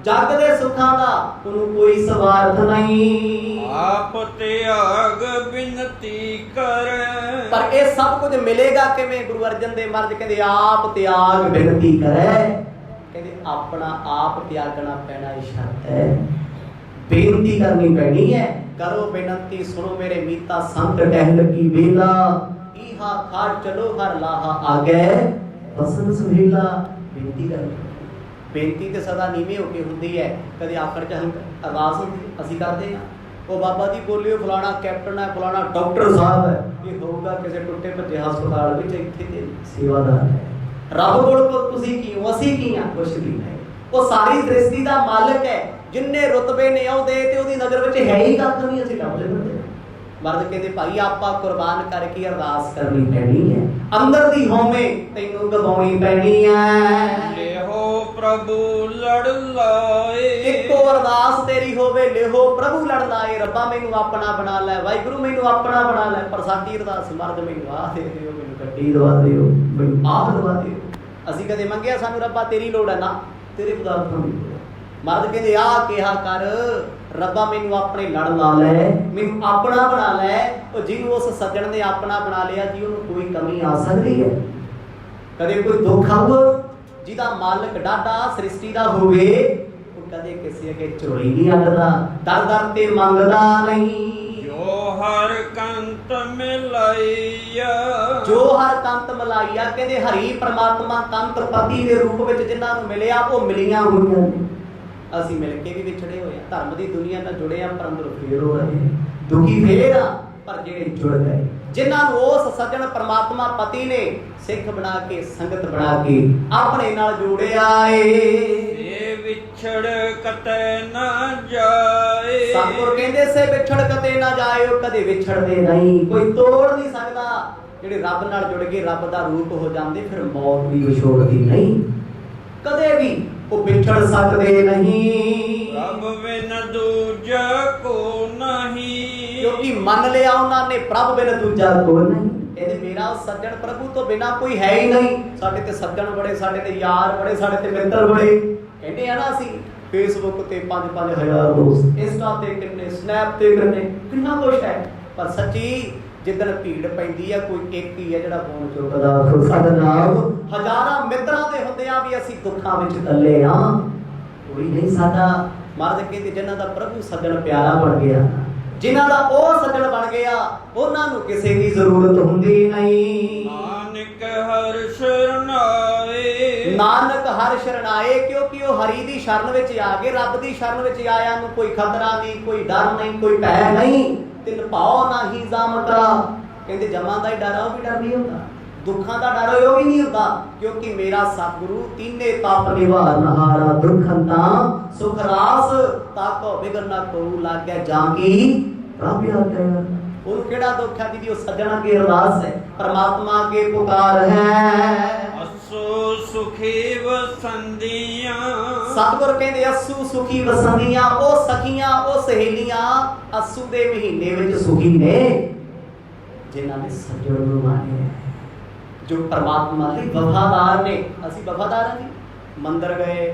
ਜਗ ਦੇ ਸੁੱਖਾਂ ਦਾ ਉਹਨੂੰ ਕੋਈ ਸਵਾਰਥ ਨਹੀਂ। ਆਪ ਤਿਆਗ ਬਿਨਤੀ ਕਰ, ਪਰ ਇਹ ਸਭ ਕੁਝ ਮਿਲੇਗਾ ਕਿਵੇਂ? ਗੁਰੂ ਅਰਜਨ ਦੇਵ ਮਹਾਰਾਜ ਕਹਿੰਦੇ ਆਪ ਤਿਆਗ ਬਿਨਤੀ ਕਰੈ। ਕਹਿੰਦੇ ਆਪਣਾ ਆਪ ਤਿਆਗਣਾ ਪੈਣਾ, ਇਹ ਸ਼ਰਤ ਹੈ। ਬੇਨਤੀ ਕਰਨੀ ਪੈਣੀ ਹੈ। ਕਰੋ ਬੇਨਤੀ ਸੁਣੋ ਮੇਰੇ ਮੀਤਾ, ਸੰਤ ਕਹਿ ਲੱਗੀ ਵੇਲਾ, ਈਹਾ ਖਾੜ ਚਲੋ ਹਰ ਲਾਹਾ ਆਗੇ, ਬਸਨ ਸੁਹੇਲਾ। ਬੇਨਤੀ ਕਰਨੀ, ਬੇਨਤੀ ਤੇ ਸਦਾ ਨੀਵੇਂ ਹੋ ਕੇ ਹੁੰਦੀ ਹੈ। ਕਦੇ ਆਖਰ ਚ ਅਰਦਾਸ ਅਸੀਂ ਕਰਦੇ ਹਾਂ, ਉਹ ਬਾਬਾ ਜੀ ਬੋਲਿਓ ਫਲਾਣਾ ਕੈਪਟਨ ਹੈ, ਫਲਾਣਾ ਡਾਕਟਰ ਸਾਹਿਬ ਹੈ, ਇਹ ਹੋਊਗਾ ਕਿਸੇ ਟੁੱਟੇ ਭੱਜੇ ਹਸਪਤਾਲ ਵਿੱਚ, ਇੱਥੇ ਦੇ ਸੇਵਾਦਾਰ ਹੈ। ਰੱਬ ਕੋਲ ਤੁਸੀਂ ਕੀ ਹੋ, ਅਸੀਂ ਕੀ ਹਾਂ? ਕੁਛ ਵੀ ਨਹੀਂ। ਉਹ ਸਾਰੀ ਸ੍ਰਿਸ਼ਟੀ ਦਾ ਮਾਲਕ ਹੈ। ਜਿੰਨੇ ਰੁਤਬੇ ਨੇ ਉਹਦੇ ਤੇ ਉਹਦੀ ਨਜ਼ਰ ਵਿੱਚ ਹੈ ਹੀ ਕੱਖ ਨਹੀਂ, ਅਸੀਂ ਕੰਮ ਲੈਂਦੇ। ਮਰਦ ਕਹਿੰਦੇ ਭਾਈ ਆਪਾਂ ਕੁਰਬਾਨ ਕਰਕੇ ਅਰਦਾਸ ਕਰਨੀ ਪੈਣੀ ਹੈ, ਅੰਦਰ ਦੀ ਹਉਮੈ ਤੈਨੂੰ ਗਵਾਉਣੀ ਪੈਣੀ ਹੈ। ਲਿਹੋ ਪ੍ਰਭੂ ਲੜ ਲਾਏ, ਇੱਕੋ ਅਰਦਾਸ ਤੇਰੀ ਹੋਵੇ, ਲਿਹੋ ਪ੍ਰਭੂ ਲੜ ਲਾਏ। ਰੱਬਾ ਮੈਨੂੰ ਆਪਣਾ ਬਣਾ ਲੈ, ਵਾਹਿਗੁਰੂ ਮੈਨੂੰ ਆਪਣਾ ਬਣਾ ਲੈ। ਪਰ ਸਾਡੀ ਅਰਦਾਸ ਮਰਦ ਮੈਨੂੰ ਆਹ ਦੇ ਦਿਓ, ਮੈਨੂੰ ਗੱਡੀ ਦਵਾ ਦਿਓ, ਮੈਨੂੰ ਆਹ ਦਵਾ ਦਿਓ। ਅਸੀਂ ਕਦੇ ਮੰਗਿਆ ਸਾਨੂੰ ਰੱਬਾ ਤੇਰੀ ਲੋੜ ਹੈ? ਨਾ, ਤੇਰੇ ਪਦਾਰਥਾਂ ਦੀ ਲੋੜ ਹੈ। ਮਰਦ ਕਹਿੰਦੇ ਆਹ ਕਿਹਾ ਕਰ, ਰੱਬਾ ਮੈਨੂੰ ਆਪਣੇ ਲੜ ਲਾ ਲੈ, ਮੈਨੂੰ ਆਪਣਾ ਬਣਾ ਲੈ। ਉਹ ਜਿਹਨੂੰ ਉਸ ਸੱਜਣ ਨੇ ਆਪਣਾ ਬਣਾ ਲਿਆ ਜੀ, ਉਹਨੂੰ ਕੋਈ ਕਮੀ ਆ ਸਕਦੀ ਹੈ? ਕਦੇ ਕੋਈ ਦੁੱਖ ਆਊਗਾ? ਜਿਹਦਾ ਮਾਲਕ ਡਾਢਾ ਸ੍ਰਿਸ਼ਟੀ ਦਾ ਹੋਵੇ, ਉਹ ਕਦੇ ਕਿਸੇ ਅੱਗੇ ਝੋਲੀ ਨਹੀਂ ਅੱਡਦਾ, ਦਰ ਦਰ ਤੇ ਮੰਗਦਾ ਨਹੀਂ। ਜੋ ਹਰ ਕੰਤ ਮਿਲਾਈਆ, ਜੋ ਹਰ ਕੰਤ ਮਿਲਾਈਆ। ਕਹਿੰਦੇ ਹਰੀ ਪਰਮਾਤਮਾ ਕੰਤ ਪਤੀ ਦੇ ਰੂਪ ਵਿੱਚ ਜਿਨ੍ਹਾਂ ਨੂੰ ਮਿਲਿਆ, ਉਹ ਮਿਲੀਆਂ ਹੋਈਆਂ ਨੇ। ਅਸੀਂ ਮਿਲ ਕੇ ਵੀ ਵਿਛੜੇ ਹੋਏ ਆ, ਧਰਮ ਦੀ ਦੁਨੀਆ ਨਾਲ ਜੁੜੇ ਆ, ਪਰ ਅੰਦਰੋਂ ਫੇਰ ਹੋ ਰਹੇ, ਦੁਖੀ ਫੇਰ ਆ। ਪਰ ਜਿਹੜੇ ਜੁੜ ਗਏ, ਜਿਨ੍ਹਾਂ ਨੂੰ ਉਸ ਸੱਜਣ ਪਰਮਾਤਮਾ ਪਤੀ ਨੇ ਸਿੱਖ ਬਣਾ ਕੇ, ਸੰਗਤ ਬਣਾ ਕੇ ਆਪਣੇ ਨਾਲ ਜੋੜਿਆ ਏ, ਵਿਛੜ ਕਤੈ ਨਾ ਜਾਏ। ਸਤਿਗੁਰ ਕਹਿੰਦੇ ਸੇ ਵਿਛੜ ਕਤੇ ਨਾ ਜਾਇਓ, ਕਦੇ ਵਿਛੜਦੇ ਨਹੀਂ, ਕੋਈ ਤੋੜ ਨਹੀਂ ਸਕਦਾ। ਜਿਹੜੇ ਰੱਬ ਨਾਲ ਜੁੜ ਕੇ ਰੱਬ ਦਾ ਰੂਪ ਹੋ ਜਾਂਦੇ, ਫਿਰ ਮੌਤ ਵੀ ਵਿਛੋੜਦੀ ਨਹੀਂ, ਕਦੇ ਵੀ ਉਹ ਵਿਛੜ ਸਕਦੇ ਨਹੀਂ। ਰੱਬ ਬਿਨ ਦੂਜਾ ਕੋ ਨਹੀਂ, ਕਿਉਂਕਿ ਮੰਨ ਲਿਆ ਉਹਨਾਂ ਨੇ ਪ੍ਰਭ ਬਿਨ ਦੂਜਾ ਕੋ ਨਹੀਂ। ਇਹਦੇ ਮੇਰਾ ਸੱਜਣ ਪ੍ਰਭੂ ਤੋਂ ਬਿਨਾ ਕੋਈ ਹੈ ਹੀ ਨਹੀਂ। ਸਾਡੇ ਤੇ ਸੱਜਣ ਬੜੇ, ਸਾਡੇ ਤੇ ਯਾਰ ਬੜੇ, ਸਾਡੇ ਤੇ ਮਿੱਤਰ ਬੜੇ। ਕਹਿੰਦੇ ਆ ਨਾ ਅਸੀਂ ਫੇਸਬੁੱਕ ਤੇ 5-5000 ਦੋਸਤ, ਇੰਸਟਾ ਤੇ ਕਿੰਨੇ, ਸਨੈਪ ਤੇ ਕਿੰਨਾ ਕੁਛ ਹੈ। ਪਰ ਸੱਚੀ ਜਿੱਦਣ ਭੀੜ ਪੈਂਦੀ ਆ, ਕੋਈ ਇੱਕ ਹੀ ਹੈ ਜਿਹੜਾ ਫੋਨ ਚੁੱਕਦਾ। ਸਾਡੇ ਨਾਲ ਹਜ਼ਾਰਾਂ ਮਿੱਤਰਾਂ ਦੇ ਹੁੰਦਿਆਂ ਵੀ ਅਸੀਂ ਦੁੱਖਾਂ ਵਿੱਚ ਇਕੱਲੇ ਆ, ਕੋਈ ਨਹੀਂ ਸਾਡਾ। ਮਰਦ ਕਹਿੰਦੇ ਜਿਨ੍ਹਾਂ ਦਾ ਪ੍ਰਭੂ ਸੱਜਣ ਪਿਆਰਾ ਬਣ ਗਿਆ, ਜਿਨ੍ਹਾਂ ਦਾ ਉਹ ਸੱਜਣ ਬਣ ਗਿਆ, ਉਹਨਾਂ ਨੂੰ ਕਿਸੇ ਦੀ ਜ਼ਰੂਰਤ ਹੁੰਦੀ ਨਹੀਂ। ਨਾਨਕ ਹਰਿ ਸ਼ਰਨਾਏ, ਨਾਨਕ ਹਰਿ ਸ਼ਰਨਾਏ, ਕਿਉਂਕਿ ਉਹ ਹਰੀ ਦੀ ਸ਼ਰਨ ਵਿੱਚ ਆ ਗਏ। ਰੱਬ ਦੀ ਸ਼ਰਨ ਵਿੱਚ ਆਇਆ ਨੂੰ ਕੋਈ ਖਤਰਾ ਨਹੀਂ, ਕੋਈ ਡਰ ਨਹੀਂ, ਕੋਈ ਭੈ ਨਹੀਂ। ਤਿਨ ਭਾਉ ਨਹੀਂ ਜਾਮਤਾ, ਕਹਿੰਦੇ ਜਮਾਂ ਦਾ ਹੀ ਡਰ ਆ, ਉਹ ਵੀ ਡਰ ਨਹੀਂ ਹੁੰਦਾ। ਦੁੱਖਾਂ ਦਾ ਡਰ ਉਹ ਵੀ ਨਹੀਂ ਹੁੰਦਾ, ਕਿਉਂਕਿ ਮੇਰਾ ਸਤਿਗੁਰੂ ਤੀਨੇ ਤਾਪ ਨਿਵਾਰਨ ਹਾਰਾ, ਦੁਖੰਤਾ ਸੁਖ ਰਾਸ ਤਾਕੋ ਬਿਗਨ ਨਾ ਕੋ ਲਾਗੈ ਜਾਂ ਕੀ ਪ੍ਰਭ ਆਗਿਆ। ਉਹਨੂੰ ਕਿਹੜਾ ਦੁੱਖ ਹੈ ਜੀ? ਉਹ ਸੱਜਣਾ ਕੀ ਅਰਦਾਸ ਹੈ, ਪਰਮਾਤਮਾ ਕੇ ਪੁਕਾਰ ਹੈ। ਅਸੂ ਸੁਖੀ ਵਸੰਦੀਆਂ, ਸਤਿਗੁਰ ਕਹਿੰਦੇ ਅਸੂ ਸੁਖੀ ਵਸੰਦੀਆਂ, ਉਹ ਸਖੀਆਂ, ਉਹ ਸਹੇਲੀਆਂ ਅਸੂ ਦੇ ਮਹੀਨੇ ਵਿੱਚ ਸੁਖੀ ਨੇ, ਜਿਨ੍ਹਾਂ ਨੇ ਸੱਜਣ ਨੂੰ ਮਾਣਿਆ, ਜੋ ਪਰਮਾਤਮਾ ਲਈ ਵਫਾਦਾਰ ਨੇ। ਅਸੀਂ ਵਫਾਦਾਰ ਹਾਂ ਜੀ। ਮੰਦਰ ਗਏ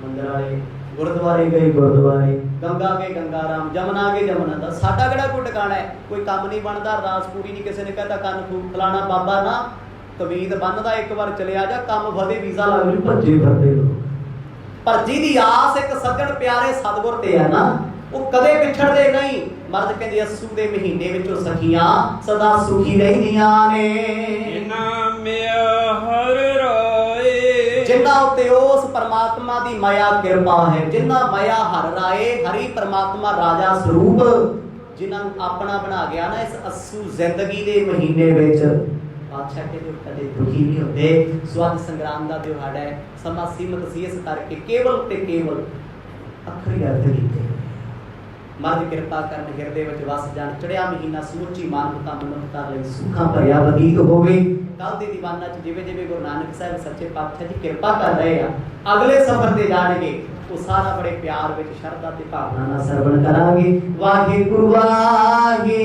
ਮੰਦਰ ਵਾਲੇ, ਗੁਰਦੁਆਰੇ ਗਏ ਗੁਰਦੁਆਰੇ, ਗੰਗਾ ਗਏ ਗੰਗਾ ਰਾਮ, ਜਮਨਾ ਗਏ ਜਮਨਾ ਦਾ। ਸਾਡਾ ਕਿਹੜਾ ਕੋਈ ਟਿਕਾਣਾ ਹੈ? ਕੋਈ ਕੰਮ ਨਹੀਂ ਬਣਦਾ, ਅਰਦਾਸ ਪੂਰੀ ਨਹੀਂ, ਕਿਸੇ ਨੇ ਕਹਿੰਦਾ ਕੰਨ ਫੂਕ ਫਲਾਣਾ ਬਾਬਾ ਨਾ ਕਬੀਰ ਬੰਨਦਾ, ਇੱਕ ਵਾਰ ਚਲਿਆ ਜਾ, ਕੰਮ ਵਧੇ, ਵੀਜ਼ਾ ਲੱਗ ਜੂ, ਭੱਜੇ ਫਿਰਦੇ ਲੋਕ। ਪਰ ਜਿਹਦੀ ਆਸ ਇੱਕ ਸੱਜਣ ਪਿਆਰੇ ਸਤਿਗੁਰ ਤੇ ਹੈ ਨਾ, ਉਹ ਕਦੇ ਵਿਛੜਦੇ ਨਹੀਂ। ਮਰਦ ਕਹਿੰਦੇ ਅਸੂ ਦੇ ਮਹੀਨੇ ਵਿੱਚੋਂ ਸਖੀਆਂ ਸਦਾ ਸੁਖੀ ਰਹਿੰਦੀਆਂ ਨੇ। ਜਿਨ੍ਹਾਂ ਮਿਆ ਹਰ ਰਾਏ, ਜਿਨ੍ਹਾਂ ਉੱਤੇ ਉਸ ਪਰਮਾਤਮਾ ਦੀ ਮਾਇਆ ਕਿਰਪਾ ਹੈ, ਜਿਨ੍ਹਾਂ ਮਾਇਆ ਹਰ ਰਾਏ, ਹਰੀ ਪਰਮਾਤਮਾ ਰਾਜਾ ਸਰੂਪ, ਜਿਨ੍ਹਾਂ ਨੂੰ ਆਪਣਾ ਬਣਾ ਗਿਆ ਨਾ ਇਸ ਅਸੂ ਜ਼ਿੰਦਗੀ ਦੇ ਮਹੀਨੇ ਵਿੱਚ, ਬਾਦਸ਼ਾਹ ਕਹਿੰਦੇ ਕਦੇ ਦੁਖੀ ਨਹੀਂ ਹੁੰਦੇ। ਸਵੱਧ ਸੰਗਰਾਮ ਦਾ ਦਿਹਾੜਾ ਹੈ, ਸਮਾਂ ਸੀਮਤ ਸੀ, ਇਸ ਕਰਕੇ ਕੇਵਲ ਤੇ ਕੇਵਲ ਅੱਖਰੀ ਅਰਥ ਕੀਤੇ। ਮਰਦ ਕਿਰਪਾ ਕਰਨ ਹਿਰਦੇ ਵਿੱਚ ਵਸ ਜਾਣ, ਚੜਿਆ ਮਹੀਨਾ ਸਮੁੱਚੀ ਮਾਨਵਤਾ ਮਨੁੱਖਤਾ ਲਈ ਸੁੱਖਾਂ ਭਰਿਆ ਬਤੀਤ ਹੋਵੇ। ਕੱਲ ਦੇ ਦੀਵਾਨਾਂ 'ਚ ਜਿਵੇਂ ਜਿਵੇਂ ਗੁਰੂ ਨਾਨਕ ਸਾਹਿਬ ਸੱਚੇ ਪਾਤਸ਼ਾਹ ਜੀ ਕਿਰਪਾ ਕਰ ਰਹੇ ਆ, ਅਗਲੇ ਸਫ਼ਰ ਤੇ ਜਾਣਗੇ, ਉਹ ਸਾਰਾ ਬੜੇ ਪਿਆਰ ਵਿੱਚ, ਸ਼ਰਧਾ ਤੇ ਭਾਵਨਾ ਨਾਲ ਸਰਵਣ ਕਰਾਂਗੇ। ਵਾਹਿਗੁਰੂ ਵਾਹਿਗੁਰੂ।